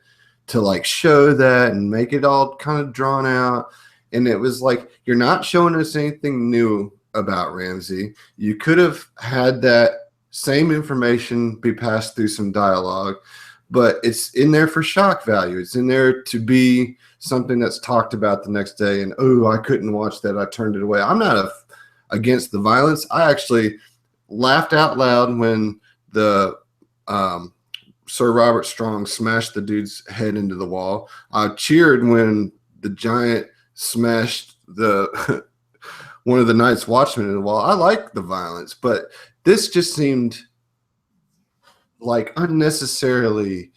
to show that and make it all kind of drawn out, and it was like, you're not showing us anything new about Ramsay. You could have had that same information be passed through some dialogue, but it's in there for shock value. It's in there to be something that's talked about the next day. And, oh, I couldn't watch that. I turned it away. I'm not against the violence. I actually laughed out loud when the Sir Robert Strong smashed the dude's head into the wall. I cheered when the giant smashed the one of the Night's Watchmen into the wall. I like the violence, but this just seemed like unnecessarily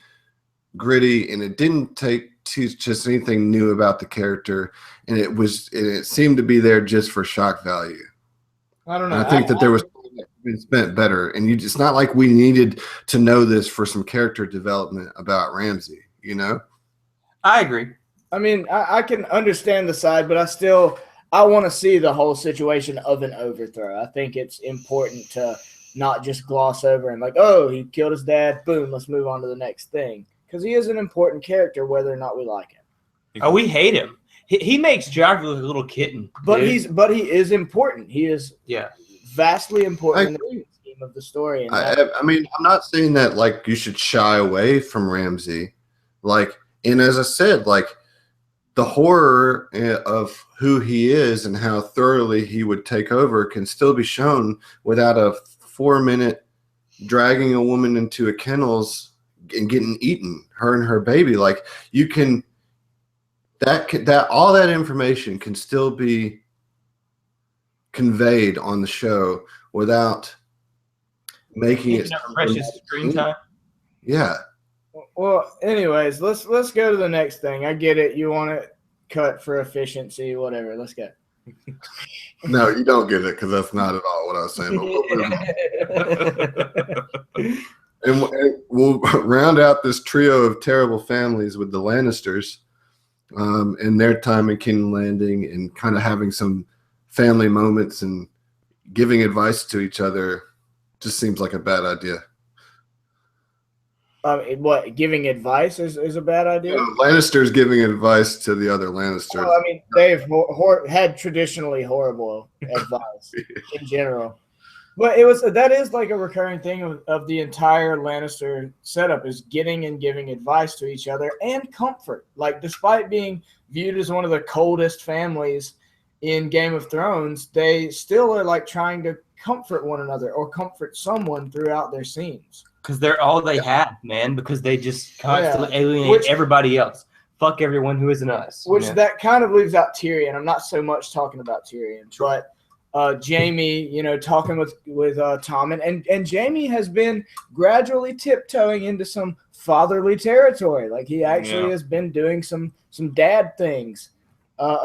gritty, and it didn't teach us anything new about the character, and it seemed to be there just for shock value. I don't know. And I think that there was been spent better, and it's not like we needed to know this for some character development about Ramsay. I agree. I mean, I can understand the side, but I want to see the whole situation of an overthrow. I think it's important to not just gloss over and oh, he killed his dad. Boom, let's move on to the next thing. because he is an important character, whether or not we like him. Oh, we hate him. He makes Joffrey look like a little kitten. But dude. he is important. He is vastly important in the scheme of the story. And I mean, I'm not saying that like you should shy away from Ramsay, like, and as I said, like the horror of who he is and how thoroughly he would take over can still be shown without a 4-minute dragging a woman into a kennels and getting eaten, her and her baby. Like you can, that all that information can still be conveyed on the show without making it precious screen time. Yeah. Well, anyways, let's go to the next thing. I get it. You want it cut for efficiency, whatever. Let's go. No, you don't get it because that's not at all what I was saying. And we'll round out this trio of terrible families with the Lannisters and their time in King's Landing and kind of having some family moments and giving advice to each other just seems like a bad idea. What, giving advice is a bad idea? Lannisters giving advice to the other Lannisters. Well, I mean, they've had traditionally horrible advice in general. But that is like a recurring thing of the entire Lannister setup is getting and giving advice to each other and comfort. Like, despite being viewed as one of the coldest families in Game of Thrones, they still are like trying to comfort one another or comfort someone throughout their scenes. Because they're all they have, man. Because they just constantly alienate everybody else. Fuck everyone who isn't us. Which that kind of leaves out Tyrion. I'm not so much talking about Tyrion, but Jamie, talking with Tommen, and Jamie has been gradually tiptoeing into some fatherly territory. Like he actually has been doing some dad things.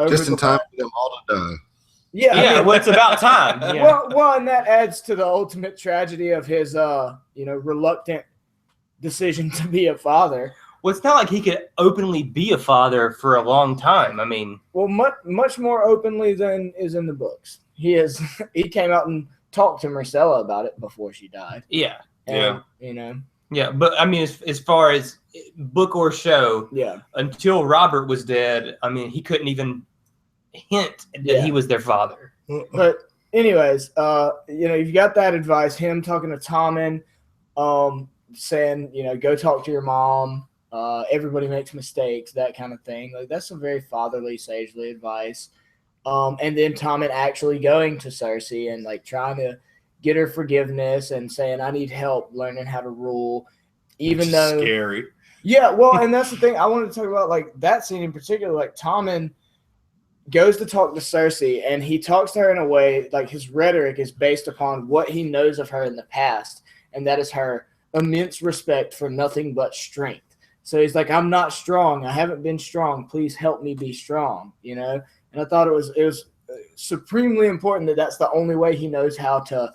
Just in time for them all to die. Yeah, well, it's about time. Yeah. Well, and that adds to the ultimate tragedy of his, reluctant decision to be a father. Well, it's not like he could openly be a father for a long time. I mean, well, much more openly than is in the books. He came out and talked to Marcella about it before she died. Yeah. And, Yeah, but I mean, as far as book or show, until Robert was dead, I mean, he couldn't even hint that he was their father. But anyways, you've got that advice, him talking to Tommen, saying, go talk to your mom. Everybody makes mistakes, that kind of thing. Like that's some very fatherly, sagely advice. And then Tommen actually going to Cersei and like trying to get her forgiveness and saying, I need help learning how to rule. Even though scary. Yeah, well, and that's the thing I wanted to talk about, like that scene in particular. Like Tommen goes to talk to Cersei, and he talks to her in a way like his rhetoric is based upon what he knows of her in the past, and that is her immense respect for nothing but strength. So he's like, I'm not strong. I haven't been strong. Please help me be strong, And I thought it was supremely important that that's the only way he knows how to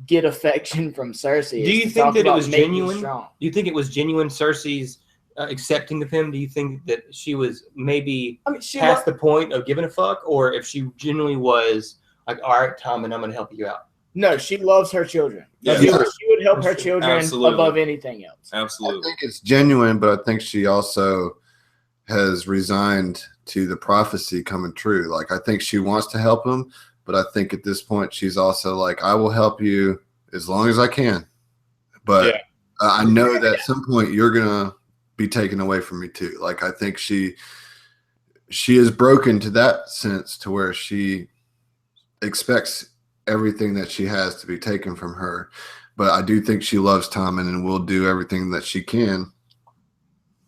get affection from Cersei. Do you think that it was genuine? Do you think it was genuine Cersei's accepting of him? Do you think that she was maybe past the point of giving a fuck, or if she genuinely was like, all right, Tom, and I'm going to help you out? No, she loves her children. Yeah. She would help her children above anything else. Absolutely. I think it's genuine, but I think she also has resigned to the prophecy coming true. Like, I think she wants to help him, but I think at this point she's also like, I will help you as long as I can. But I know that at some point you're going to be taken away from me too. Like, I think she is broken to that sense to where she expects everything that she has to be taken from her. But I do think she loves Tommen and will do everything that she can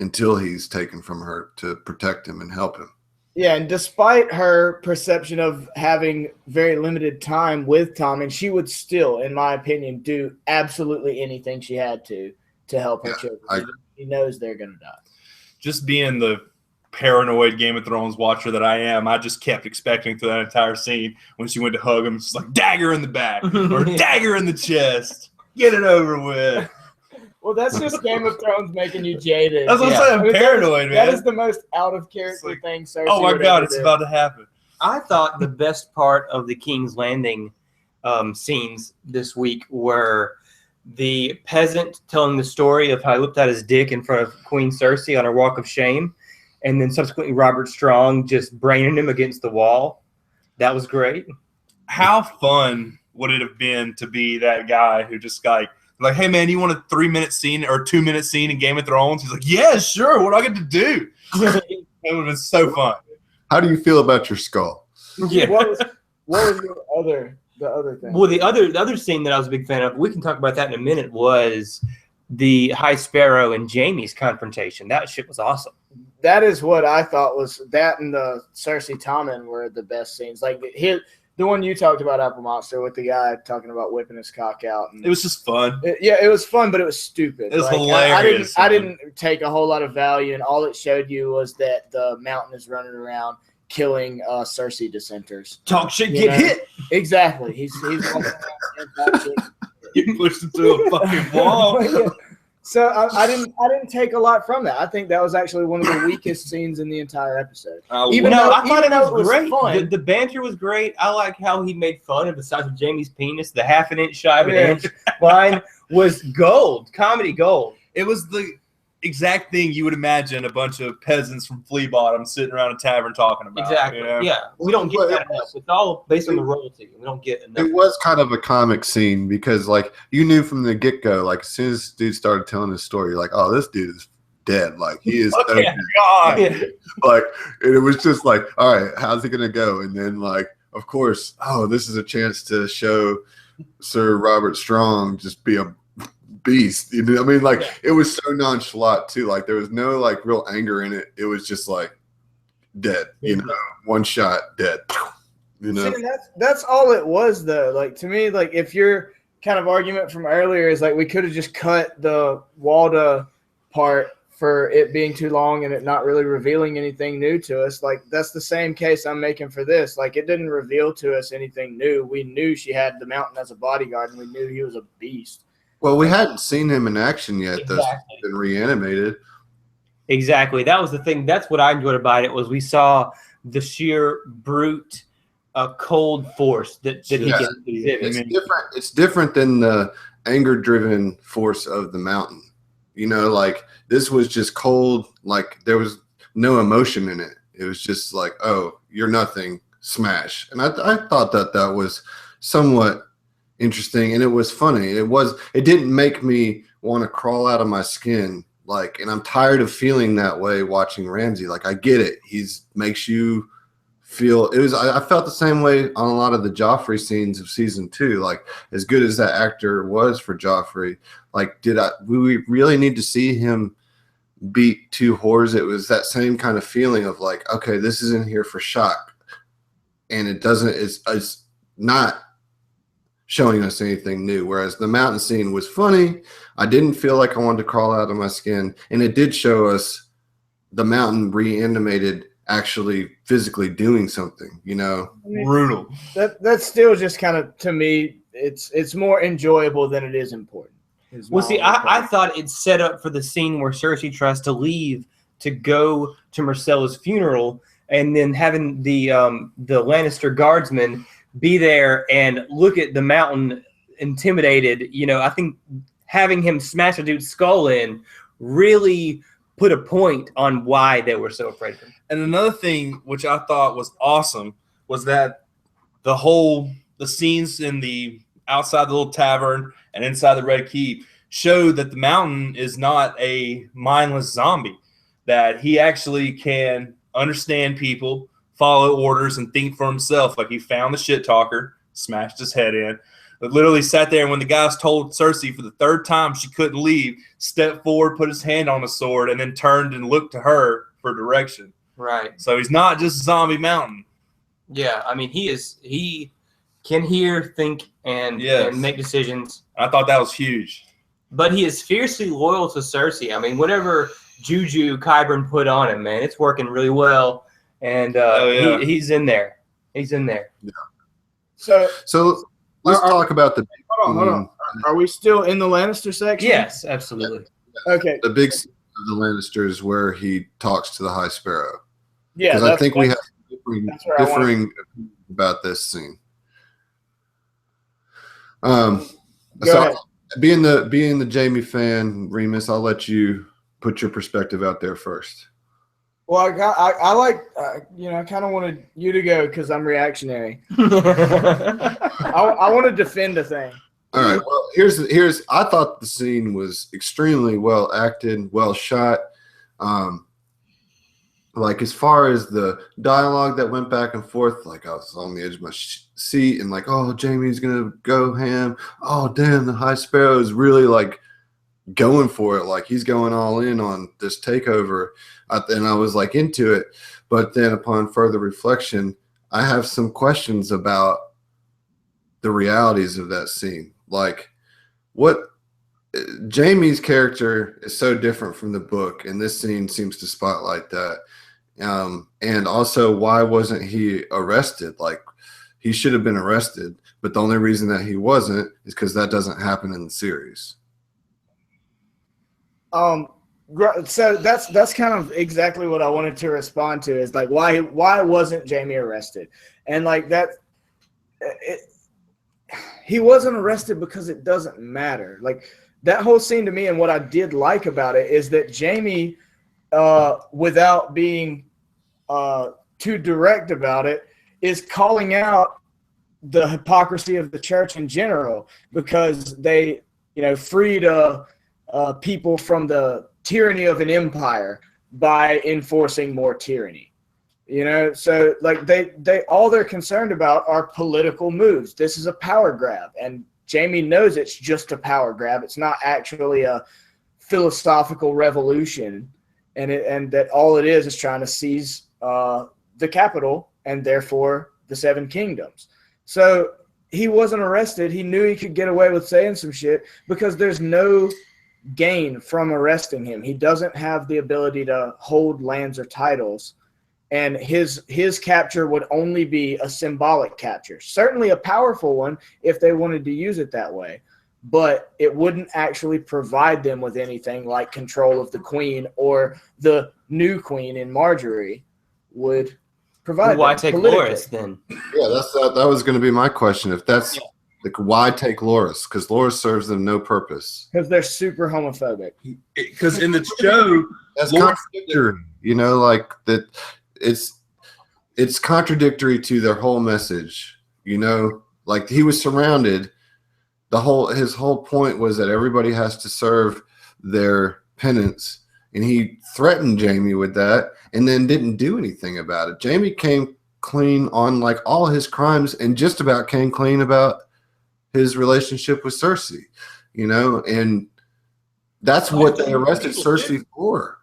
until he's taken from her to protect him and help him. Yeah, and despite her perception of having very limited time with Tommen, she would still, in my opinion, do absolutely anything she had to help her children. She knows they're going to die. Just being the paranoid Game of Thrones watcher that I am, I just kept expecting through that entire scene when she went to hug him, it's like dagger in the back or dagger in the chest. Get it over with. Well, that's just Game of Thrones making you jaded. That's what I'm saying. I'm paranoid, man. That is the most out of character thing Cersei oh my God, it's do. about to happen. I thought the best part of the King's Landing scenes this week were the peasant telling the story of how he whipped out his dick in front of Queen Cersei on her walk of shame, and then subsequently Robert Strong just braining him against the wall. That was great. How fun would it have been to be that guy who just like, hey man, you want a 3-minute scene or a 2-minute scene in Game of Thrones? He's like, yeah, sure. What do I get to do? It would have been so fun. How do you feel about your skull? Yeah. What was the other thing? Well, the other scene that I was a big fan of, we can talk about that in a minute, was the High Sparrow and Jaime's confrontation. That shit was awesome. That is what I thought was that, and the Cersei Tommen were the best scenes. Like the one you talked about, Apple Monster, with the guy talking about whipping his cock out. And It was just fun. it was fun, but it was stupid. It was Like, hilarious. I didn't take a whole lot of value, and all it showed you was that the mountain is running around killing Cersei dissenters. Talk shit, You get know? hit. Exactly. He's walking around. You pushed into a fucking wall. So I didn't take a lot from that. I think that was actually one of the weakest scenes in the entire episode. I thought it was great. fun. The banter was great. I like how he made fun of the size of Jaime's penis. The half an inch shy of an inch line was gold, comedy gold. It was the exact thing you would imagine a bunch of peasants from Flea Bottom sitting around a tavern talking about. Exactly. You know? Yeah, we don't get that enough. It's all based on the royalty. We don't get enough. It was kind of a comic scene because, like, you knew from the get-go, like, as soon as this dude started telling his story, you're like, oh, this dude is dead. Like, he is Oh, dead. God. Yeah. Like, and it was just like, all right, how's it going to go? And then, like, of course, oh, this is a chance to show Sir Robert Strong just be a beast. You know what I mean? Like, it was so nonchalant, too. Like, there was no, like, real anger in it. It was just, like, dead, you know, one shot, dead. You know? See, that's all it was, though. Like, to me, like, if your kind of argument from earlier is like we could have just cut the Walda part for it being too long and it not really revealing anything new to us, like, that's the same case I'm making for this. Like, it didn't reveal to us anything new. We knew she had the mountain as a bodyguard, and we knew he was a beast. Well, we hadn't seen him in action yet. That's Exactly. been reanimated. Exactly. That was the thing. That's what I enjoyed about it, was we saw the sheer brute, cold force that he Yeah. can exhibit. It's different. It's different than the anger-driven force of the mountain. You know, like, this was just cold. Like, there was no emotion in it. It was just like, oh, you're nothing, smash. And I thought that was somewhat interesting, and it was funny. It didn't make me want to crawl out of my skin. Like, and I'm tired of feeling that way watching Ramsay. Like, I get it. Makes you feel. I felt the same way on a lot of the Joffrey scenes of season 2. Like, as good as that actor was for Joffrey, like, we really need to see him beat 2 whores? It was that same kind of feeling of like, okay, this is in here for shock, and it's not showing us anything new. Whereas the mountain scene was funny. I didn't feel like I wanted to crawl out of my skin, and it did show us the mountain reanimated, actually physically doing something, you know. Brutal. That's still just kind of, to me, it's more enjoyable than it is important. Well, see, I thought it's set up for the scene where Cersei tries to leave to go to Myrcella's funeral, and then having the Lannister guardsmen be there and look at the mountain intimidated. You know, I think having him smash a dude's skull in really put a point on why they were so afraid of him. And another thing which I thought was awesome was that the scenes in the outside the little tavern and inside the Red Keep showed that the mountain is not a mindless zombie, that he actually can understand people, follow orders, and think for himself. Like, he found the shit talker, smashed his head in, but literally sat there, and when the guys told Cersei for the 3rd time she couldn't leave, stepped forward, put his hand on the sword, and then turned and looked to her for direction. Right. So he's not just Zombie Mountain. Yeah, I mean, he can hear, think, and make decisions. I thought that was huge. But he is fiercely loyal to Cersei. I mean, whatever juju Qyburn put on him, man, it's working really well. And he's in there. He's in there. Yeah. So let's talk about the. Hold on. Are we still in the Lannister section? Yes, absolutely. Okay. The big scene of the Lannisters where he talks to the High Sparrow. Yeah, because I think we have differing opinions about this scene. Go ahead. being the Jamie fan, Remus, I'll let you put your perspective out there first. Well, I like, I kind of wanted you to go because I'm reactionary. I want to defend a thing. All right. Well, here's. I thought the scene was extremely well acted, well shot. Like as far as the dialogue that went back and forth, like I was on the edge of my seat and like, oh, Jamie's gonna go ham. Oh, damn, the High Sparrow is really like going for it, like he's going all in on this takeover. And I was like into it, but then upon further reflection, I have some questions about the realities of that scene. Like, what Jamie's character is so different from the book, and this scene seems to spotlight that. And also, why wasn't he arrested? Like, he should have been arrested, but the only reason that he wasn't is because that doesn't happen in the series. So that's kind of exactly what I wanted to respond to, is like why wasn't Jamie arrested? And like that, he wasn't arrested because it doesn't matter. Like that whole scene to me, and what I did like about it is that Jamie, without being too direct about it, is calling out the hypocrisy of the church in general, because they, freed people from the tyranny of an empire by enforcing more tyranny. So like they all they're concerned about are political moves. This is a power grab, and Jamie knows it's just a power grab. It's not actually a philosophical revolution, and that all it is trying to seize the capital and therefore the Seven Kingdoms. So he wasn't arrested. He knew he could get away with saying some shit because there's no gain from arresting him. He doesn't have the ability to hold lands or titles, and his capture would only be a symbolic capture. Certainly a powerful one if they wanted to use it that way, but it wouldn't actually provide them with anything like control of the queen, or the new queen in Marjorie would provide. Why take Loras then? Yeah, that was going to be my question. If that's like, why take Loras? Because Loras serves them no purpose. Because they're super homophobic. Because in the show, that's contradictory. Like that. It's contradictory to their whole message. Like he was surrounded. His whole point was that everybody has to serve their penance, and he threatened Jamie with that, and then didn't do anything about it. Jamie came clean on like all his crimes, and just about came clean about his relationship with Cersei, and that's what they arrested Cersei for.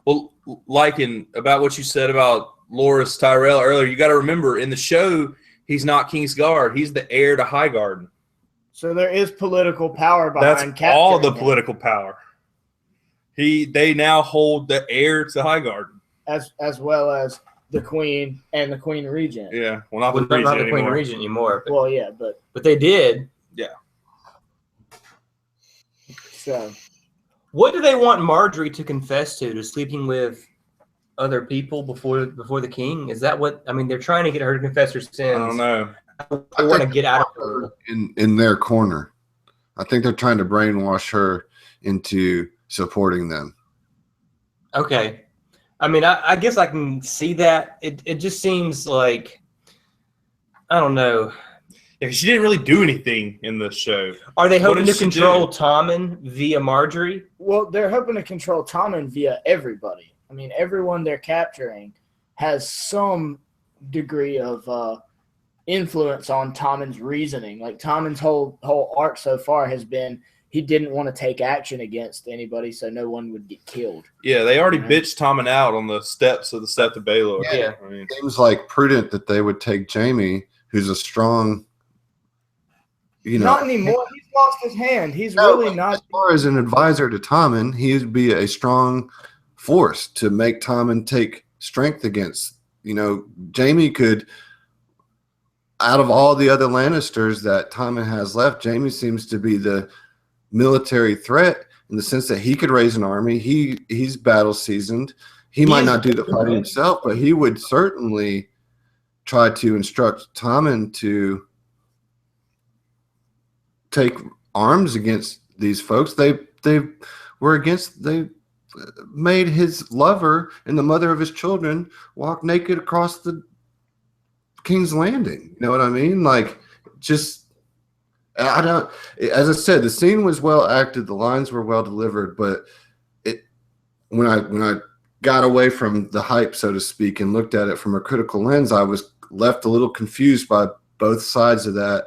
Well, about what you said about Loras Tyrell earlier, you got to remember in the show, he's not Kingsguard. He's the heir to Highgarden. So there is political power behind. That's all the political power. They now hold the heir to Highgarden, as well as the queen and the queen regent. Yeah, well, not the queen regent anymore. Well, yeah, but they did. Yeah. So, what do they want Marjorie to confess to sleeping with other people before the king? Is that what? I mean, they're trying to get her to confess her sins. I don't know. I want to get out of her in their corner. I think they're trying to brainwash her into supporting them. Okay. I mean, I guess I can see that. It just seems like, I don't know. Yeah, she didn't really do anything in the show. Are they hoping to control Tommen via Marjorie? Well, they're hoping to control Tommen via everybody. I mean, everyone they're capturing has some degree of influence on Tommen's reasoning. Like Tommen's whole arc so far has been he didn't want to take action against anybody so no one would get killed. Yeah, they already bitched Tommen out on the steps of the Sept of Baelor. Yeah. I mean, it seems like prudent that they would take Jamie, who's a strong, Not anymore. He's lost his hand. He's really not. As far as an advisor to Tommen, he would be a strong force to make Tommen take strength against. Jamie could, out of all the other Lannisters that Tommen has left, Jamie seems to be the military threat in the sense that he could raise an army. He's battle seasoned. He might not do the fighting himself, but he would certainly try to instruct Tommen to take arms against these folks. They were against. They made his lover and the mother of his children walk naked across the King's Landing. You know what I mean? Like, just I don't. As I said, the scene was well acted. The lines were well delivered, but when I got away from the hype, so to speak, and looked at it from a critical lens, I was left a little confused by both sides of that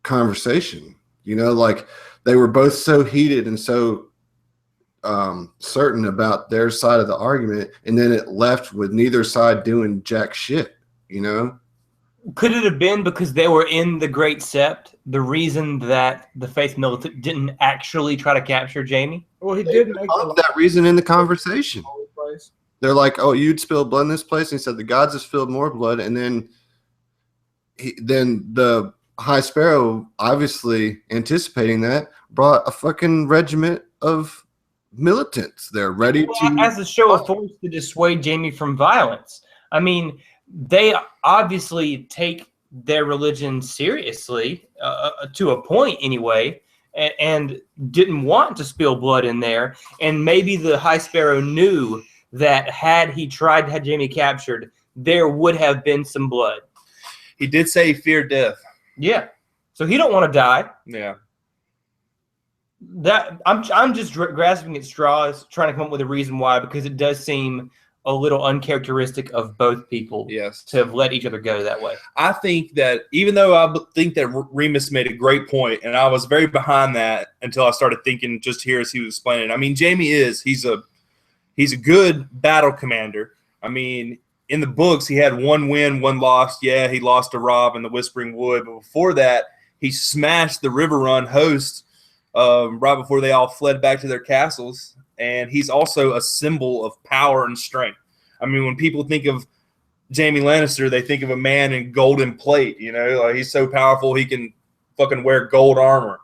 conversation. You know, like they were both so heated and so certain about their side of the argument, and then it left with neither side doing jack shit. You know, Could it have been because they were in the Great Sept, the reason that the Faith Militant didn't actually try to capture Jamie? Well, he did make that reason in the conversation. place. They're like, "Oh, you'd spill blood in this place," and he said, "The gods have spilled more blood." And then, then the High Sparrow, obviously anticipating that, brought a fucking regiment of militants. They're ready to, as a show of force to dissuade Jamie from violence. I mean, they obviously take their religion seriously to a point anyway, and didn't want to spill blood in there. And maybe the High Sparrow knew that had he tried to have Jamie captured, there would have been some blood. He did say he feared death. Yeah, so he don't want to die. Yeah. That I'm just grasping at straws, trying to come up with a reason why, because it does seem a little uncharacteristic of both people. Yes. To have let each other go that way. I think that even though I think that Remus made a great point, and I was very behind that until I started thinking just here as he was explaining. I mean, Jamie he's a good battle commander. I mean, in the books, he had one win, one loss. Yeah, he lost to Robb in the Whispering Wood, but before that, he smashed the River Run host right before they all fled back to their castles. And he's also a symbol of power and strength. I mean, when people think of Jaime Lannister, they think of a man in golden plate. You know, like he's so powerful he can fucking wear gold armor.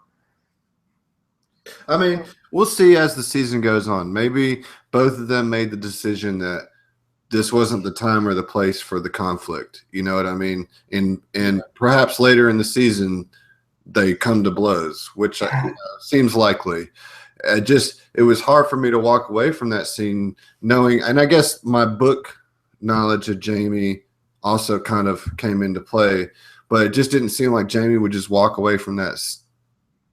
I mean, we'll see as the season goes on. Maybe both of them made the decision that this wasn't the time or the place for the conflict. You know what I mean? And perhaps later in the season they come to blows, which seems likely. It was hard for me to walk away from that scene knowing, and I guess my book knowledge of Jamie also kind of came into play, but it just didn't seem like Jamie would just walk away from that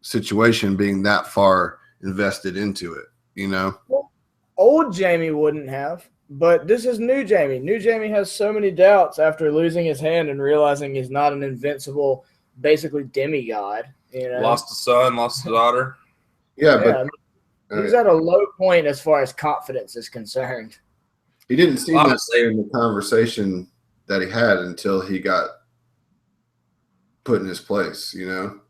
situation being that far invested into it, you know? Well, old Jamie wouldn't have, but this is new Jamie. New Jamie has so many doubts after losing his hand and realizing he's not an invincible, basically demigod. You know? Lost a son, lost a daughter. Yeah, Yeah, but I mean, he's at a low point as far as confidence is concerned. he didn't seem that Honestly. way in the conversation that he had until he got put in his place, you know?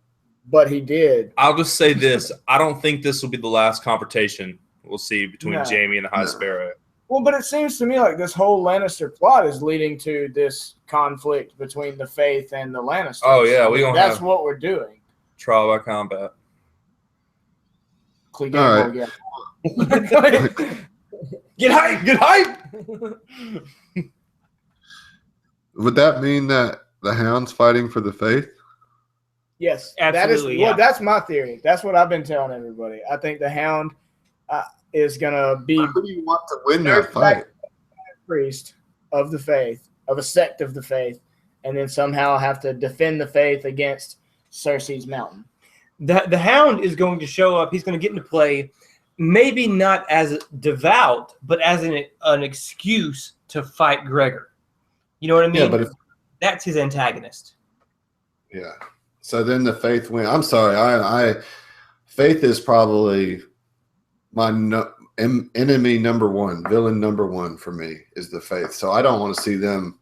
But he did. I'll just say this. I don't think this will be the last confrontation we'll see between No. Jamie and the High No. Sparrow. Well, but it seems to me like this whole Lannister plot is leading to this conflict between the Faith and the Lannisters. Oh, yeah, I we mean, gonna that's have- what we're doing. Trial by combat. Clegane All right. will get- Get hype! Get hype! Would that mean that the Hound's fighting for the Faith? Yes, Absolutely, Well, yeah. that's my theory. That's what I've been telling everybody. I think the Hound is gonna be Who do you want to win that fight? priest of the Faith, of a sect of the Faith, and then somehow have to defend the Faith against Cersei's mountain. The Hound is going to show up. He's going to get into play, maybe not as devout, but as an excuse to fight Gregor. You know what I mean? Yeah, but that's his antagonist. yeah. So then the Faith win. I'm sorry. I Faith is probably my enemy number one, villain number one for me is the Faith. So I don't want to see them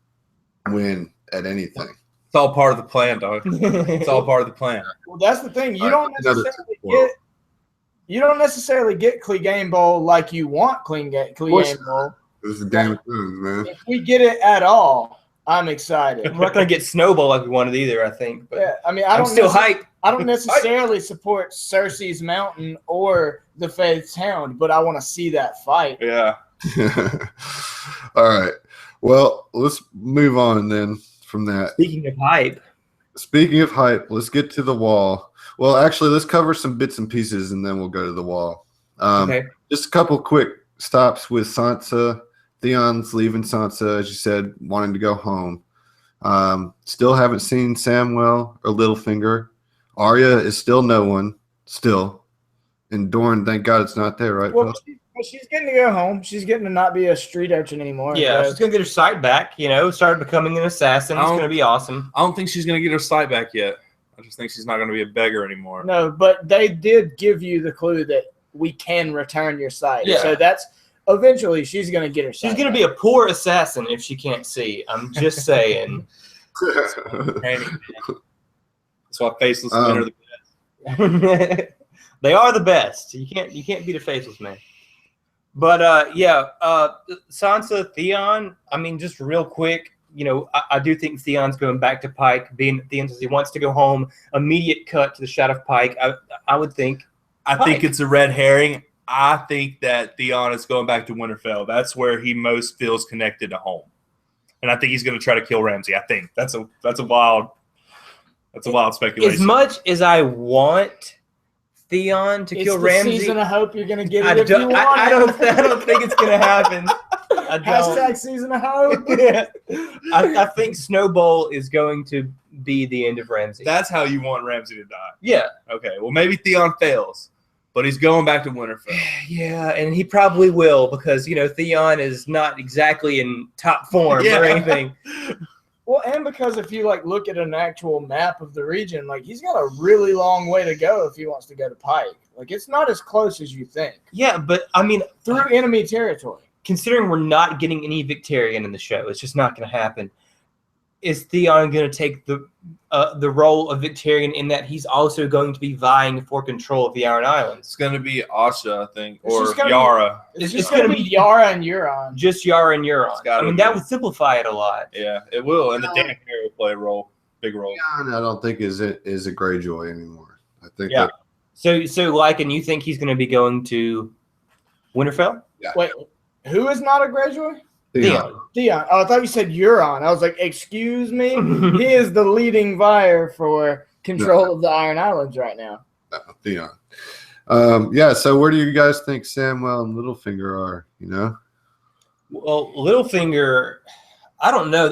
win at anything. It's all part of the plan, dog. It's all part of the plan. Well, that's the thing. You All right, don't necessarily get Clegane Bowl like you want Clegane Bowl. This is Game of Thrones, man. If we get it at all, I'm excited. We're not going to get Snowball like we wanted either, I think. But Yeah, I mean, I'm still hyped. I don't necessarily support Cersei's mountain or the Faith's Hound, but I want to see that fight. Yeah. All right. Well, let's move on then from that. Speaking of hype, Speaking of hype, let's get to the wall. Well, actually, let's cover some bits and pieces, and then we'll go to the wall. Okay. Just a couple quick stops with Sansa. Theon's leaving Sansa, as you said, wanting to go home. Still haven't seen Samwell or Littlefinger. Arya is still no one, still. And Dorne, thank God it's not there, right? Well, Phil? she's getting to go home. She's getting to not be a street urchin anymore. Yeah, So- she's gonna get her sight back. Start becoming an assassin. It's gonna be awesome. I don't think she's going to get her sight back yet. I just think she's not going to be a beggar anymore. No, but they did give you the clue that we can return your sight. Yeah. So that's eventually she's going to get her sight. She's gonna be a poor assassin if she can't see. I'm just saying. That's why faceless men are the best. They are the best. You can't beat a faceless man. But Sansa, Theon. I mean, just real quick. I do think Theon's going back to Pike. Being Theon says he wants to go home. Immediate cut to the shot of Pike. I would think. I think it's a red herring. I think that Theon is going back to Winterfell. That's where he most feels connected to home, and I think he's going to try to kill Ramsay. I think that's a wild speculation. As much as I want Theon to kill the Ramsay, season of hope you're going to get it I if you don't. want I don't think it's going to happen. I don't. Hashtag season of hope. Yeah. I think Snowball is going to be the end of Ramsay. That's how you want Ramsay to die. Yeah. Okay. Well, maybe Theon fails, but he's going back to Winterfell. Yeah, and he probably will because Theon is not exactly in top form or anything. Well, and because if you look at an actual map of the region, he's got a really long way to go if he wants to go to Pike. It's not as close as you think. Yeah, but I mean, Through enemy territory. considering we're not getting any Victarion in the show, it's just not going to happen. Is Theon going to take the role of Victarion in that he's also going to be vying for control of the Iron Islands? It's going to be Asha, I think, It's or just gonna be- Yara. It's It's going to gonna be Yara and Euron. Just Yara and Euron. It's gotta I mean, be. that would simplify it a lot. Yeah, it will, and the Yeah. Daenerys will play a big role. Theon, I don't think is a Greyjoy anymore. I think Yeah. So and you think he's going to be going to Winterfell? Wait, who is not a Greyjoy? Theon. Theon. Oh, I thought you said Euron. I was like, excuse me? He is the leading buyer for control of the Iron Islands right now. Theon. So where do you guys think Samwell and Littlefinger are? Well, Littlefinger, I don't know.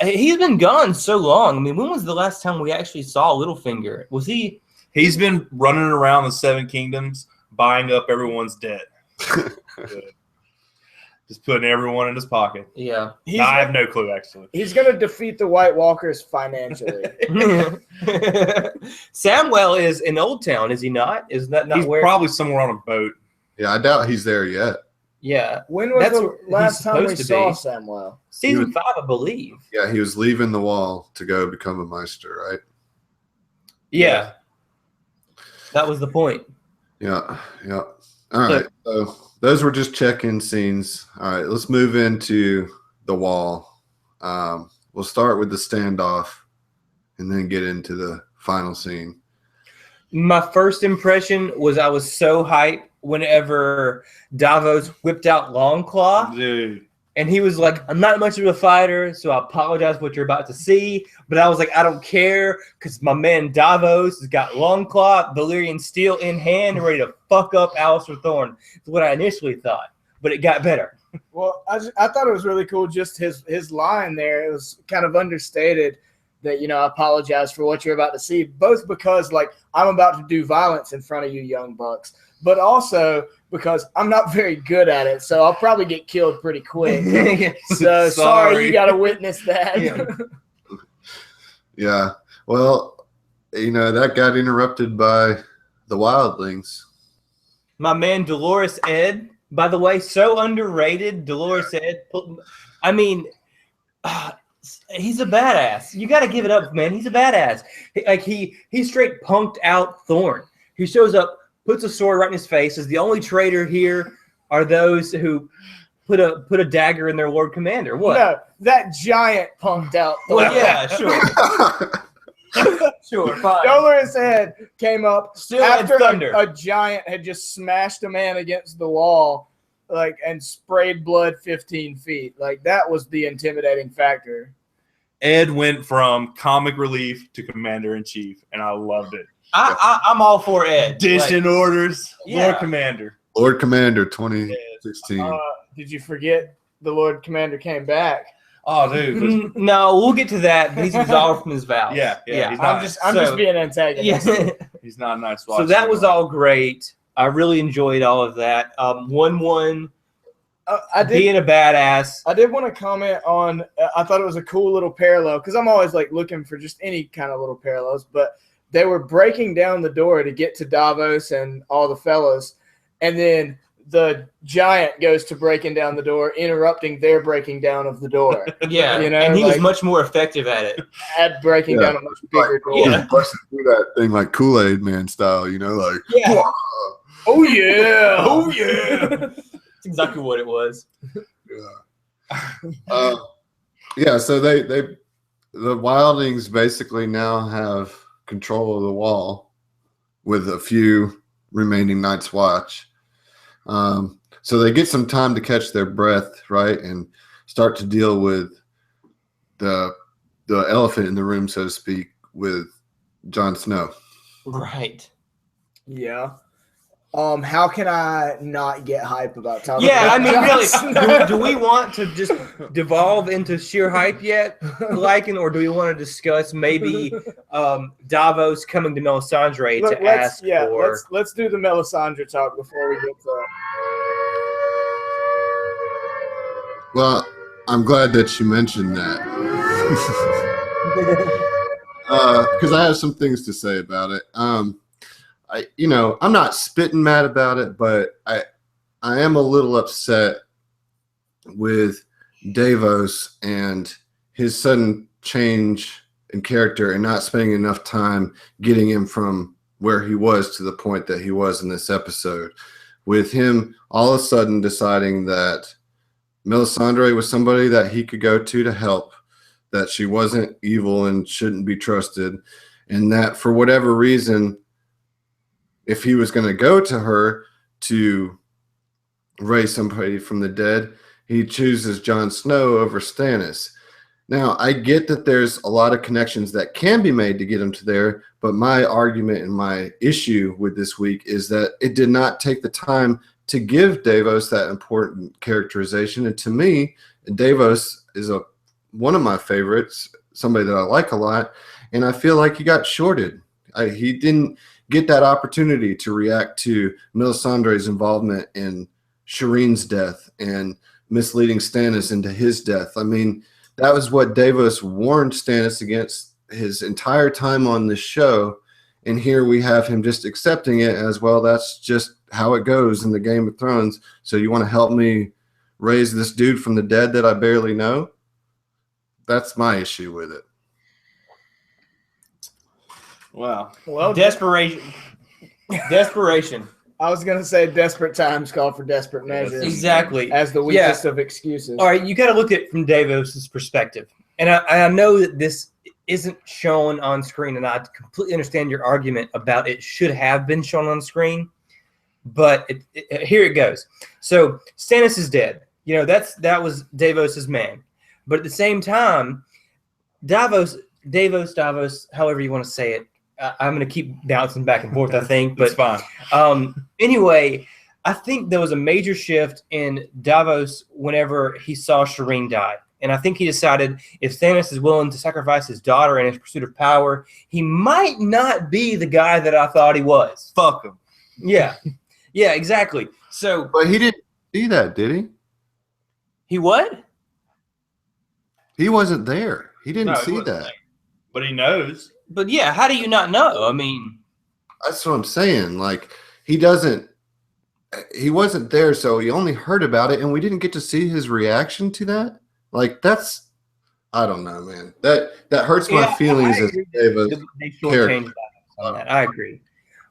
He's been gone so long. I mean, when was the last time we actually saw Littlefinger? Was he? He's been running around the Seven Kingdoms, buying up everyone's debt. Just putting everyone in his pocket. Yeah. I have no clue, actually. He's going to defeat the White Walkers financially. Samwell is in Old Town, is he not? Is that not He's where? probably somewhere on a boat. Yeah, I doubt he's there yet. Yeah. When was That's the where last he's time we supposed to saw be. Samwell? Season 5, I believe. Yeah, he was leaving the wall to go become a Meister, right? Yeah. That was the point. Yeah. All right. So those were just check-in scenes. All right, let's move into the wall. We'll start with the standoff and then get into the final scene. My first impression was I was so hyped whenever Davos whipped out Longclaw. Dude. And he was like, I'm not much of a fighter, so I apologize for what you're about to see. But I was like, I don't care, because my man Davos has got Longclaw, Valyrian steel in hand, ready to fuck up Alistair Thorne. That's what I initially thought. But it got better. Well, I thought it was really cool, just his line there. It was kind of understated that, I apologize for what you're about to see, both because, I'm about to do violence in front of you young bucks, but also because I'm not very good at it, so I'll probably get killed pretty quick. So sorry you got to witness that. Yeah. Well, that got interrupted by the wildlings. My man Dolores Ed, by the way, so underrated. Dolores Ed. I mean, he's a badass. You got to give it up, man. He's a badass. He straight punked out Thorne. He shows up, puts a sword right in his face. Is the only traitor here are those who put a dagger in their Lord Commander. What? No, that giant punked out. Well, yeah, sure. Sure, fine. Dolores Head came up Still had after thunder. a giant had just smashed a man against the wall, and sprayed blood 15 feet. That was the intimidating factor. Ed went from comic relief to commander-in-chief, and I loved it. I'm all for Ed. Dishing orders. Yeah. Lord Commander. Lord Commander 2016. Did you forget the Lord Commander came back? Oh, dude. No, we'll get to that. But he's absolved from his vows. Yeah. He's I'm not, just being antagonist. Yeah. he's not a nice So that was all great. I really enjoyed all of that. 1-1. Being a badass. I did want to comment on. I thought it was a cool little parallel because I'm always like looking for just any kind of little parallels. But they were breaking down the door to get to Davos and all the fellas, and then the giant goes to breaking down the door, interrupting their breaking down of the door. Yeah, You know, and he was like- much more effective at it. At breaking down a much bigger door. Yeah. Busting through that thing like Kool-Aid Man style, you know, like Yeah. Oh yeah. Oh, yeah. That's exactly what it was. yeah. So the Wildlings basically now have control of the wall with a few remaining Night's Watch. So they get some time to catch their breath, right, and start to deal with the elephant in the room, so to speak, with Jon Snow. Right. Yeah. How can I not get hype about talking Yeah, I about mean, Jon really, Snow? do we want to just devolve into sheer hype yet, liking, or do we want to discuss maybe Davos coming to Melisandre Look, to ask for? let's do the Melisandre talk before we get to Well, I'm glad that you mentioned that. Because I have some things to say about it. I'm not spitting mad about it, but I am a little upset with Davos and his sudden change in character and not spending enough time getting him from where he was to the point that he was in this episode. With him all of a sudden deciding that Melisandre was somebody that he could go to help, that she wasn't evil and shouldn't be trusted, and that for whatever reason, if he was going to go to her to raise somebody from the dead, he chooses Jon Snow over Stannis. Now, I get that there's a lot of connections that can be made to get him to there, but my argument and my issue with this week is that it did not take the time to give Davos that important characterization. And to me, Davos is one of my favorites, somebody that I like a lot, and I feel like he got shorted. He didn't get that opportunity to react to Melisandre's involvement in Shireen's death and misleading Stannis into his death. I mean, that was what Davos warned Stannis against his entire time on this show, and here we have him just accepting it as, well, that's just how it goes in the Game of Thrones. So you want to help me raise this dude from the dead that I barely know? That's my issue with it. Wow. well, Desperation. I was gonna say desperate times call for desperate measures. Exactly. As the weakest of excuses. All right, you got to look at it from Davos's perspective, and I know that this isn't shown on screen, and I completely understand your argument about it should have been shown on screen, but here it goes. So Stannis is dead. You know, that was Davos's man, but at the same time, Davos, however you want to say it. I'm going to keep bouncing back and forth, I think. But That's fine. Anyway, I think there was a major shift in Davos whenever he saw Shireen die. And I think he decided if Stannis is willing to sacrifice his daughter in his pursuit of power, he might not be the guy that I thought he was. Fuck him. Yeah. Yeah, exactly. So But he didn't see that, did he? he what? He wasn't there. He didn't No, he see wasn't that. there. But he knows. But yeah, how do you not know? I mean, That's what I'm saying. Like, he wasn't there, so he only heard about it, and we didn't get to see his reaction to that. Like, that's, I don't know, man. That hurts my feelings as Davis. they shortchanged on that. I agree.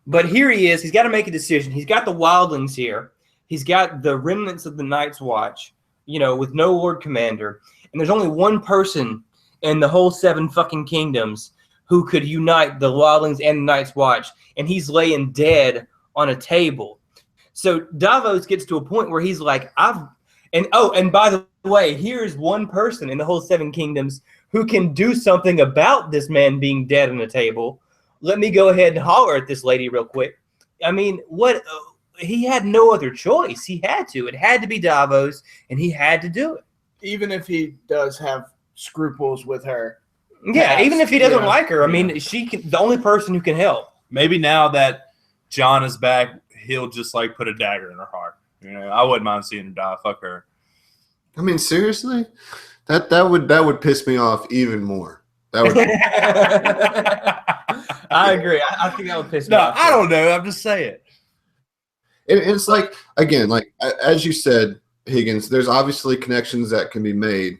But here he is. He's got to make a decision. He's got the wildlings here. He's got the remnants of the Night's Watch, you know, with no Lord Commander. And there's only one person in the whole 7 fucking kingdoms who could unite the wildlings and the Night's Watch. And he's laying dead on a table. So Davos gets to a point where he's like, and by the way, here's one person in the whole 7 kingdoms who can do something about this man being dead on a table. let me go ahead and holler at this lady real quick. I mean, what? He had no other choice. He had to. It had to be Davos, and he had to do it. Even if he does have scruples with her. Yeah, even if he doesn't Yeah. like her, I mean, she can. The only person who can help. Maybe now that John is back, he'll just like put a dagger in her heart. I wouldn't mind seeing her die. Fuck her. I mean, seriously, that would piss me off even more. That would. I agree. I think that would piss me No, off. I don't know. I'm just saying. It's like, again, like as you said, Higgins, there's obviously connections that can be made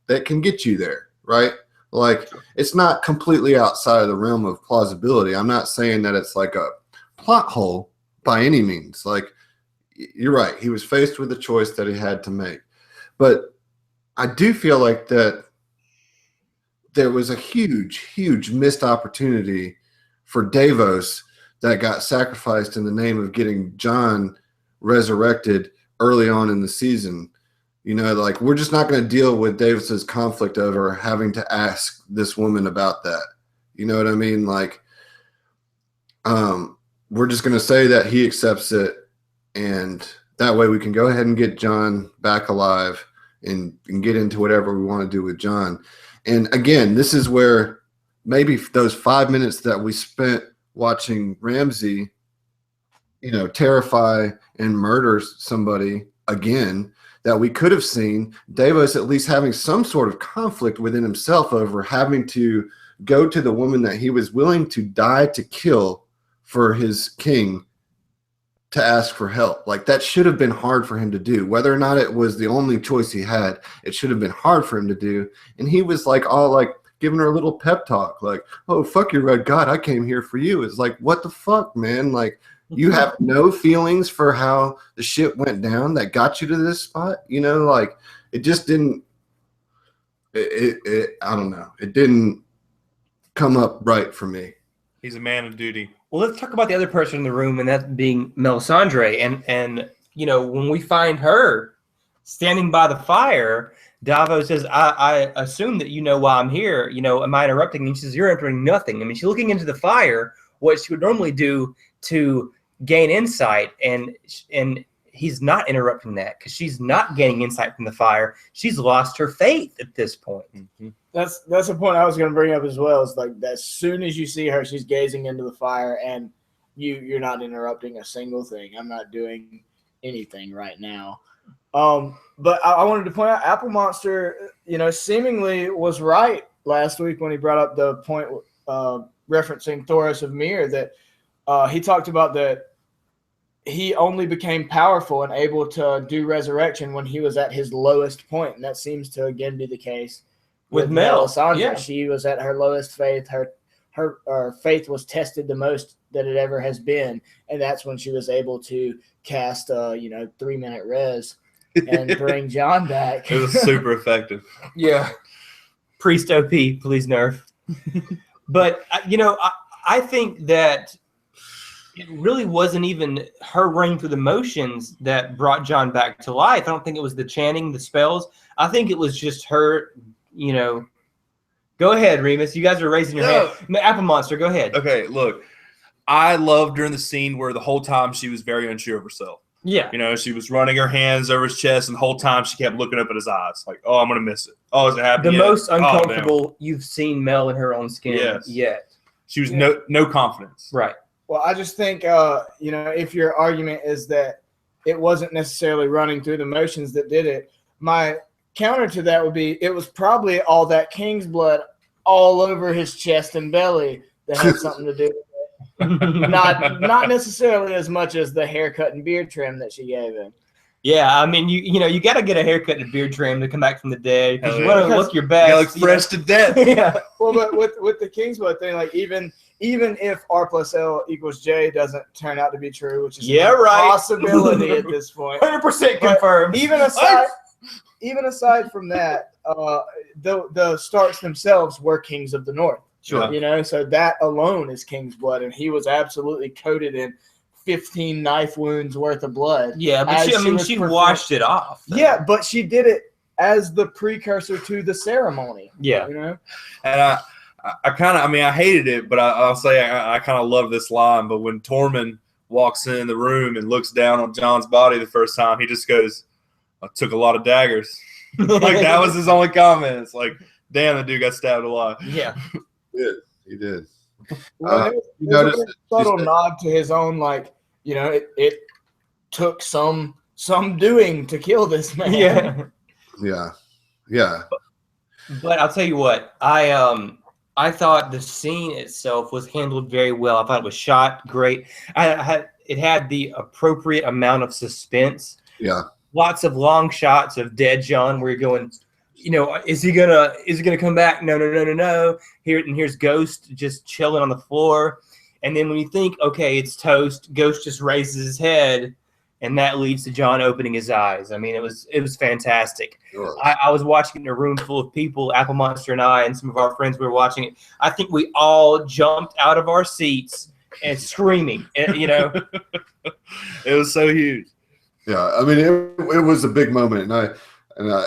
that can get you there, right? Like, it's not completely outside of the realm of plausibility. I'm not saying that it's like a plot hole by any means. Like, you're right. He was faced with a choice that he had to make. But I do feel like that there was a huge, huge missed opportunity for Davos that got sacrificed in the name of getting John resurrected early on in the season. Like, we're just not going to deal with Davis's conflict over having to ask this woman about that. You know what I mean? Like, we're just going to say that he accepts it, and that way we can go ahead and get John back alive and get into whatever we want to do with John. And again, this is where maybe those 5 minutes that we spent watching Ramsay, terrify and murder somebody again, that we could have seen Davos at least having some sort of conflict within himself over having to go to the woman that he was willing to die to kill for his king to ask for help. Like, that should have been hard for him to do. Whether or not it was the only choice he had, it should have been hard for him to do. And he was like all like giving her a little pep talk, like, oh, fuck your red God, I came here for you. It's like, what the fuck, man? Like, you have no feelings for how the shit went down that got you to this spot? Like, it just didn't, I don't know. It didn't come up right for me. He's a man of duty. Well, let's talk about the other person in the room, and that being Melisandre. And when we find her standing by the fire, Davos says, I assume that you know why I'm here. Am I interrupting? And she says, you're interrupting nothing. I mean, she's looking into the fire, what she would normally do to gain insight, and he's not interrupting that because she's not gaining insight from the fire. She's lost her faith at this point. Mm-hmm. That's a point I was going to bring up as well. Is like, as soon as you see her, she's gazing into the fire, and you're not interrupting a single thing. I'm not doing anything right now. But I wanted to point out, Apple Monster, seemingly was right last week when he brought up the point referencing Thoros of Myr, that he talked about that he only became powerful and able to do resurrection when he was at his lowest point, and that seems to again be the case with Melisandre. Yeah. She was at her lowest faith. Her faith was tested the most that it ever has been, and that's when she was able to cast 3-minute res and bring John back. It was super effective. Yeah. Priest OP, please nerf. But, I think that it really wasn't even her running through the motions that brought John back to life. I don't think it was the chanting, the spells. I think it was just her, Go ahead, Remus. You guys are raising your hand. Apple Monster, go ahead. Okay, look. I loved during the scene where the whole time she was very unsure of herself. Yeah. She was running her hands over his chest, and the whole time she kept looking up at his eyes, like, "Oh, I'm gonna miss it. Oh, is it happening?" The yet? most Oh, damn." uncomfortable you've seen Mel in her own skin yet. She was no confidence. Right. Well, I just think, if your argument is that it wasn't necessarily running through the motions that did it, my counter to that would be it was probably all that king's blood all over his chest and belly that had something to do with it. Not necessarily as much as the haircut and beard trim that she gave him. Yeah, I mean, you got to get a haircut and a beard trim to come back from the dead because you Hell want to look your best. You look fresh to death. Yeah. Well, but with the king's blood thing, like even if R+L=J doesn't turn out to be true, which is a possibility at this point, 100% confirmed. Even aside from that, the Starks themselves were kings of the North. Sure. So that alone is king's blood, and he was absolutely coated in 15 knife wounds worth of blood. Yeah, but she washed it off. Though. Yeah, but she did it as the precursor to the ceremony. Yeah. And I hated it, but I'll say I kind of love this line. But when Tormund walks in the room and looks down on John's body the first time, he just goes, "I took a lot of daggers." Like that was his only comment. It's like, damn, the dude got stabbed alive. Yeah. He did. Well, You there's noticed a subtle nod to his own, like, it took some doing to kill this man. Yeah. But I'll tell you what, I thought the scene itself was handled very well. I thought it was shot great. It had the appropriate amount of suspense. Yeah. Lots of long shots of dead John where you're going, is he gonna come back? No. Here's Ghost just chilling on the floor. And then when you think, okay, it's toast, Ghost just raises his head, and that leads to John opening his eyes. I mean, it was fantastic. Sure. I was watching it in a room full of people, Apple Monster and I, and some of our friends were watching it. I think we all jumped out of our seats and screaming. It was so huge. Yeah, I mean, it was a big moment, and I,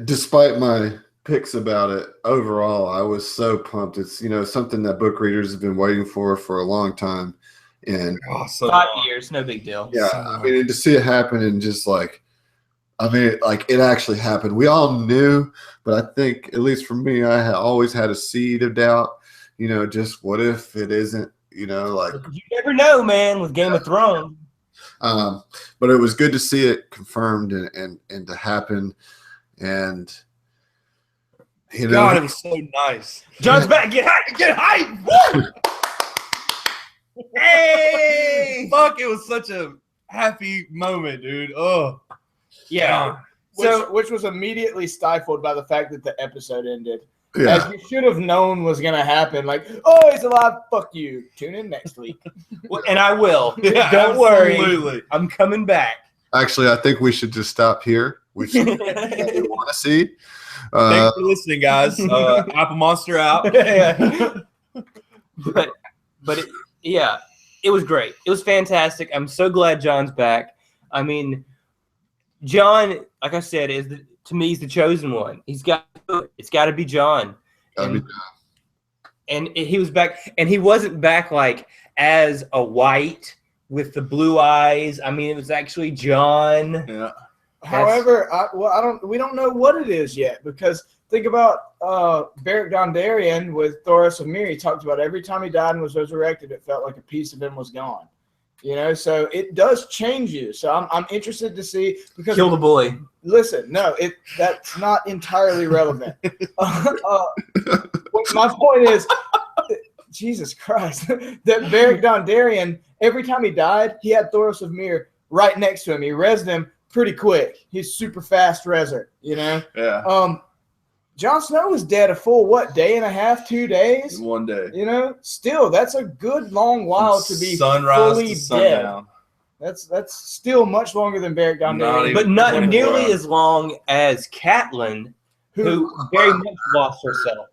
despite my picks about it, overall, I was so pumped. It's something that book readers have been waiting for a long time, and 5 years, no big deal. Yeah, I mean, and to see it happen and just it actually happened. We all knew, but I think, at least for me, I always had a seed of doubt. Just what if it isn't? You never know, man. With Game of Thrones. But it was good to see it confirmed and to happen, and God, it was so nice. John's back. Get hype! Woo! Hey! Fuck! It was such a happy moment, dude. Oh, yeah. Which was immediately stifled by the fact that the episode ended. Yeah. As you should have known was going to happen. Like, oh, he's alive. Fuck you. Tune in next week. And I will. Yeah, Don't absolutely. worry. I'm coming back. Actually, I think we should just stop here. We should want to see. Thanks for listening, guys. Apple Monster out. But it was great. It was fantastic. I'm so glad John's back. I mean, John, like I said, to me, he's the chosen one. It's got to be John. And he was back, and he wasn't back like as a white with the blue eyes. I mean, it was actually John. Yeah. However, we don't know what it is yet, because think about Beric Dondarrion with Thoros of Myr. He talked about every time he died and was resurrected, it felt like a piece of him was gone. So it does change you. So I'm interested to see, because Kill the boy. Listen, no, that's not entirely relevant. My point is, Jesus Christ, that Beric Dondarrion, every time he died, he had Thoros of Myr right next to him. He rezzed him pretty quick. He's super fast rezzer, Yeah. Jon Snow was dead a full, day and a half, 2 days? 1 day. Still, that's a good long while to be sunrise fully to sundown. dead. That's still much longer than Beric Dondarrion. But not 24 nearly hours. as long as Catelyn, who very much lost herself.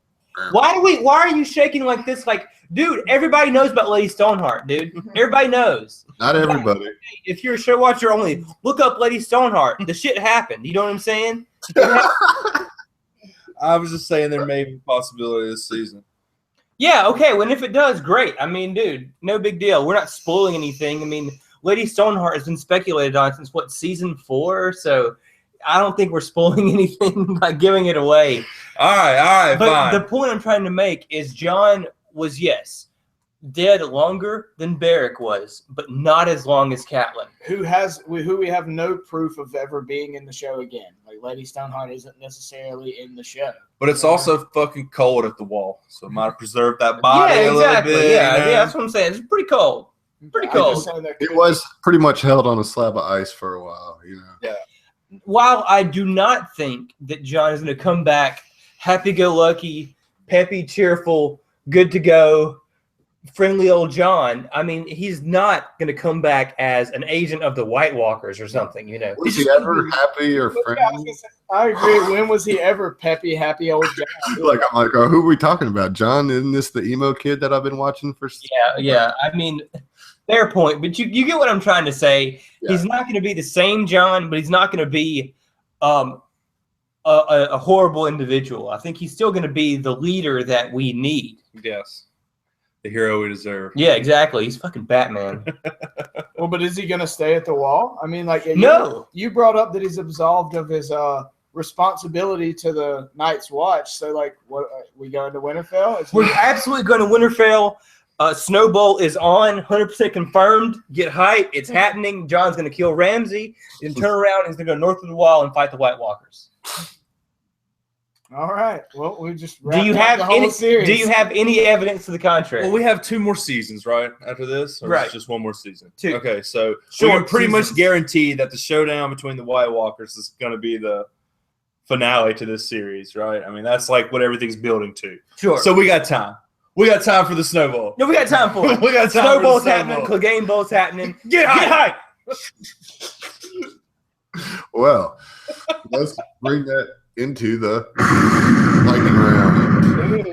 Why are you shaking like this? Like, dude, everybody knows about Lady Stoneheart, dude. Everybody knows. Not everybody. If you're a show watcher only, look up Lady Stoneheart. The shit happened. You know what I'm saying? I was just saying there may be a possibility this season. Yeah, okay. Well, if it does, great. I mean, dude, no big deal. We're not spoiling anything. I mean, Lady Stoneheart has been speculated on since, season 4? So I don't think we're spoiling anything by giving it away. All right, But fine. the point I'm trying to make is John was, yes, dead longer than Beric was, but not as long as Catelyn. Who we have no proof of ever being in the show again. Like, Lady Stoneheart isn't necessarily in the show. But it's also fucking cold at the wall, so it might have preserved that body Yeah, a little exactly. bit. Yeah, that's what I'm saying. It's pretty cold. Pretty I'm cold. just saying there It could- was pretty much held on a slab of ice for a while, While I do not think that John is going to come back happy-go-lucky, peppy, cheerful, good to go, friendly old John, I mean, he's not going to come back as an agent of the White Walkers or something, Was he ever happy or friendly? I agree. When was he ever peppy, happy old John? I'm like, oh, who are we talking about? John? Isn't this the emo kid that I've been watching for? Yeah. I mean, fair point, but you get what I'm trying to say. Yeah. He's not going to be the same John, but he's not going to be a horrible individual. I think he's still going to be the leader that we need. Yes. The hero we deserve. Yeah, exactly. He's fucking Batman. Well, but is he going to stay at the wall? I mean, like, No. You brought up that he's absolved of his responsibility to the Night's Watch. So, like, what we going to Winterfell? We're absolutely going to Winterfell. Snowball is on, 100% confirmed. Get hype. It's happening. John's going to kill Ramsay. Then turn around and he's going to go north of the wall and fight the White Walkers. All right. Well, we just Do you have any evidence to the contrary? Well, we have 2 more seasons, right? After this, or Right. Is it just 1 more season? 2. Okay, so Short we can pretty seasons. much guarantee that the showdown between the White Walkers is going to be the finale to this series, right? I mean, that's like what everything's building to. Sure. So we got time. We got time for the snowball. No, we got time for it. We got time Snowball's for the happening. snowball. Clegane Ball's happening. Get hype. Well, let's bring that into the lightning round.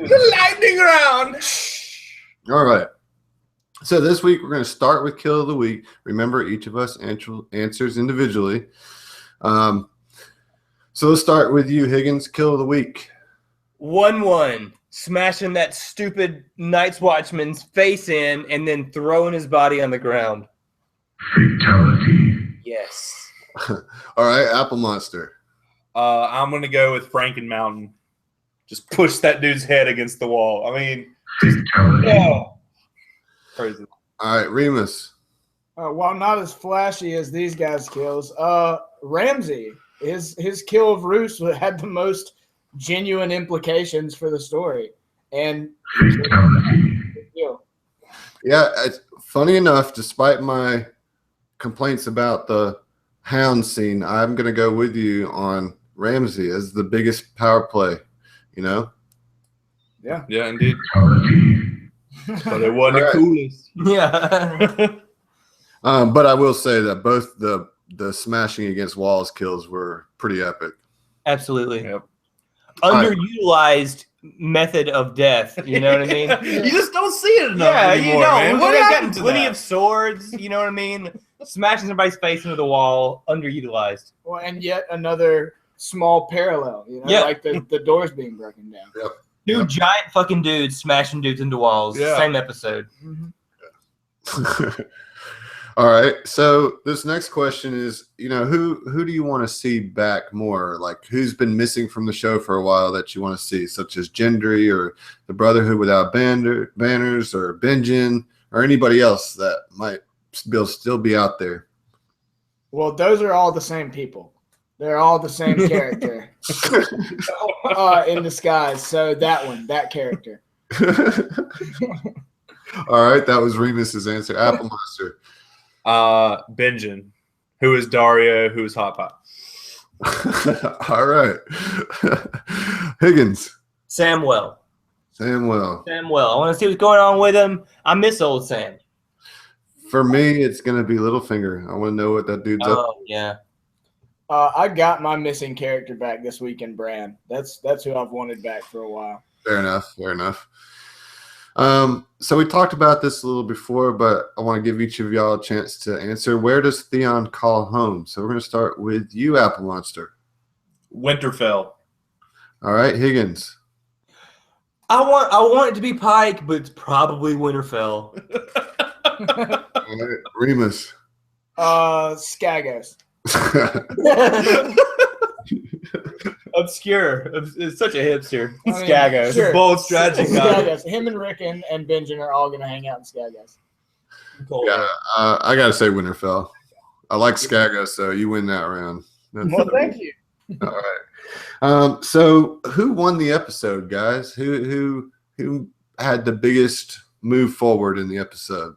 The lightning round. All right. So this week we're going to start with Kill of the Week. Remember, each of us answers individually. So let's start with you, Higgins. Kill of the Week. 1-1. Smashing that stupid Night's Watchman's face in and then throwing his body on the ground. Fatality. Yes. All right, Apple Monster. I'm going to go with Franken Mountain. Just push that dude's head against the wall. I mean, Fatality. yeah. Crazy. All right, Remus. while not as flashy as these guys' kills, Ramsay, his kill of Roose had the most genuine implications for the story. And Yeah, it's funny enough, despite my complaints about the hound scene, I'm going to go with you on Ramsay as the biggest power play, you know? Yeah, indeed. But it wasn't All right. the coolest. Yeah. But I will say that both the smashing against walls kills were pretty epic. Absolutely. Yep. Underutilized method of death. You know what I mean? You just don't see it enough Yeah, anymore, you don't. man. What They've happened got to plenty that? of swords. You know what I mean? Smashing somebody's face into the wall. Underutilized. Well, and yet another small parallel, Yeah. like the doors being broken down. Two giant fucking dudes smashing dudes into walls. Yeah. Same episode. All right. So this next question is, who do you want to see back more? Like, who's been missing from the show for a while that you want to see, such as Gendry or the Brotherhood Without Banners or Benjen or anybody else that might still be out there? Well, those are all the same people. They're all the same character in disguise. So that character. All right. That was Remus's answer. Apple Monster. Benjen, who is Dario, who is Hot Pot. All right. Higgins. Samwell. Samwell. I want to see what's going on with him. I miss old Sam. For me, it's going to be Littlefinger. I want to know what that dude's up. Oh, yeah. I got my missing character back this week in Bran. That's who I've wanted back for a while. Fair enough. So we talked about this a little before, but I want to give each of y'all a chance to answer. Where does Theon call home? So we're going to start with you, Apple Monster. Winterfell. All right, Higgins. I want it to be Pike, but it's probably Winterfell. All right, Remus. Skagos. Obscure. It's such a hipster. I mean, Skagos. sure. Bold strategy, guy. Skagos. Him and Rick and Benjen are all going to hang out in Skagos. Yeah, I got to say Winterfell. I like Skagos, so you win that round. Well, thank you. All right. So who won the episode, guys? Who had the biggest move forward in the episode?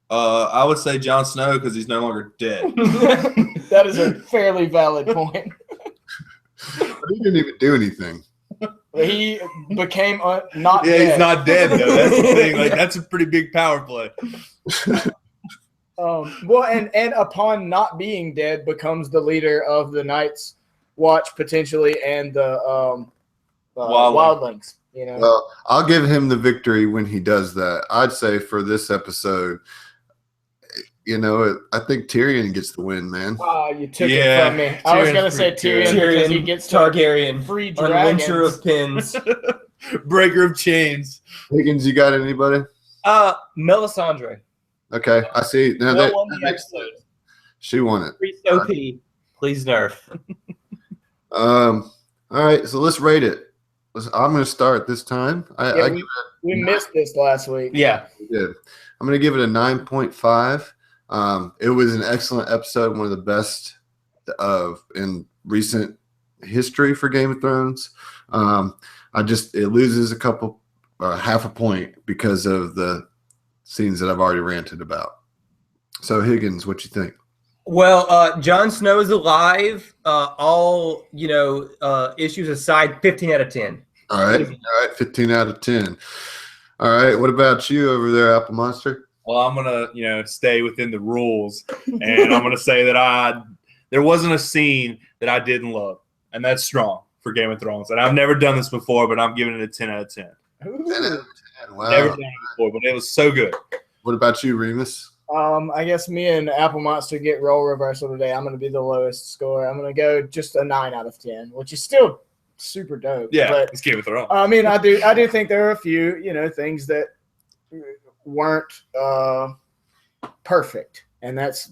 I would say Jon Snow because he's no longer dead. That is a fairly valid point. But he didn't even do anything. He became not Yeah, dead. he's not dead though. That's the thing. Like that's a pretty big power play. Well, and upon not being dead, becomes the leader of the Night's Watch potentially, and the Wildlings. Well, I'll give him the victory when he does that. I'd say for this episode, I think Tyrion gets the win, man. Oh, you took Yeah, it from me. I was Tyrion's gonna say pretty good. Tyrion because he gets to Targaryen, free dragons. unwincher of pins. Breaker of chains. Higgins, you got anybody? Melisandre. Okay, I see. Now Will that, won that the makes episode. sense. She won it. Priest OP. Please nerf. All right, so let's rate it. I'm going to start this time. Yeah, we missed this last week. Yeah. Good. I'm going to give it a 9.5. It was an excellent episode, one of the best in recent history for Game of Thrones. It loses half a point because of the scenes that I've already ranted about. So Higgins, what you think? Well, Jon Snow is alive. All issues aside, 15 out of 10. All right, 15 out of 10. All right, what about you over there, Apple Monster? Well, I'm gonna, stay within the rules, and I'm gonna say that there wasn't a scene that I didn't love, and that's strong for Game of Thrones. And I've never done this before, but I'm giving it a 10 out of 10. 10 out of 10. Wow. Never done it before, but it was so good. What about you, Remus? I guess me and Apple Monster get role reversal today. I'm going to be the lowest score. I'm going to go just a 9 out of 10, which is still super dope. Yeah, but it's Game of Thrones. I mean, I do think there are a few, things that weren't perfect, and that's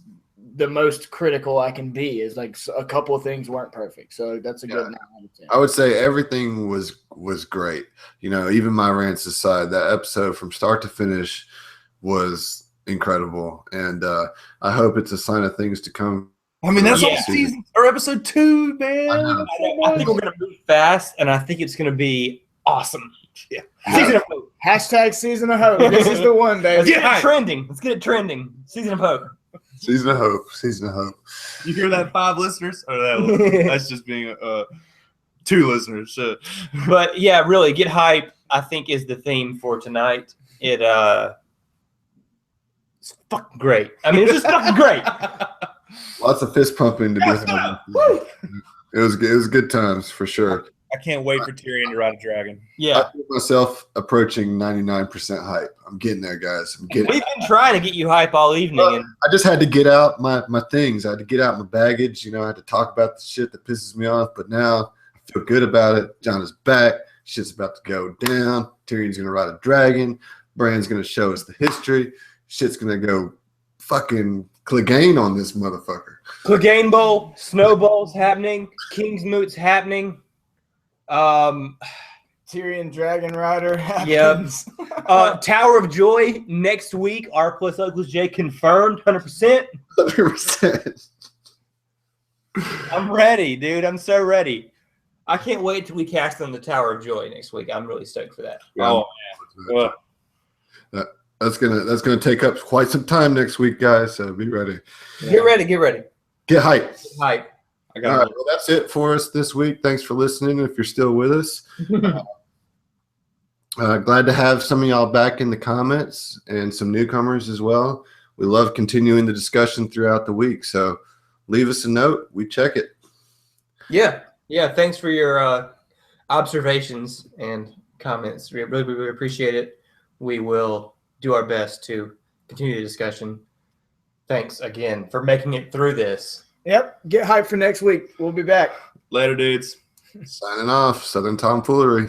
the most critical I can be. Is like a couple of things weren't perfect, so that's a good 9 out of 10. I would say everything was great. Even my rants aside, that episode from start to finish was incredible, and I hope it's a sign of things to come. I mean, that's all Yeah. season or episode 2, man. I think we're going to move fast, and I think it's going to be awesome. Yeah. Season of Hope. Hashtag Season of Hope. This is the one, Let's baby. get it trending. Let's get it trending. Season of Hope. Season of hope. Season of hope. You hear that, 5 listeners? Or that's just being 2 listeners. But yeah, really, get hype, I think, is the theme for tonight. It's fucking great. I mean, it's just fucking great. Lots of fist pumping to be had. It was good times for sure. I can't wait for Tyrion to ride a dragon. Yeah. I feel myself approaching 99% hype. I'm getting there, guys. We've been trying to get you hype all evening. And I just had to get out my things. I had to get out my baggage. I had to talk about the shit that pisses me off. But now I feel good about it. John is back. Shit's about to go down. Tyrion's going to ride a dragon. Bran's going to show us the history. Shit's going to go fucking Clegane on this motherfucker. Clegane Bowl, Snowball's happening. King's Moot's happening. Tyrion Dragon Rider happens. Yep. Tower of Joy next week. R plus Uncles J confirmed 100%. 100%. I'm ready, dude. I'm so ready. I can't wait till we cast on the Tower of Joy next week. I'm really stoked for that. Oh, man. That's gonna take up quite some time next week, guys. So be ready. Get ready. Get ready. Get hype. Get hype. I All got right, well, that's it for us this week. Thanks for listening. If you're still with us, glad to have some of y'all back in the comments and some newcomers as well. We love continuing the discussion throughout the week. So leave us a note. We check it. Yeah. Thanks for your observations and comments. We really appreciate it. We will do our best to continue the discussion. Thanks again for making it through this. Yep. Get hyped for next week. We'll be back. Later, dudes. Signing off. Southern Tomfoolery.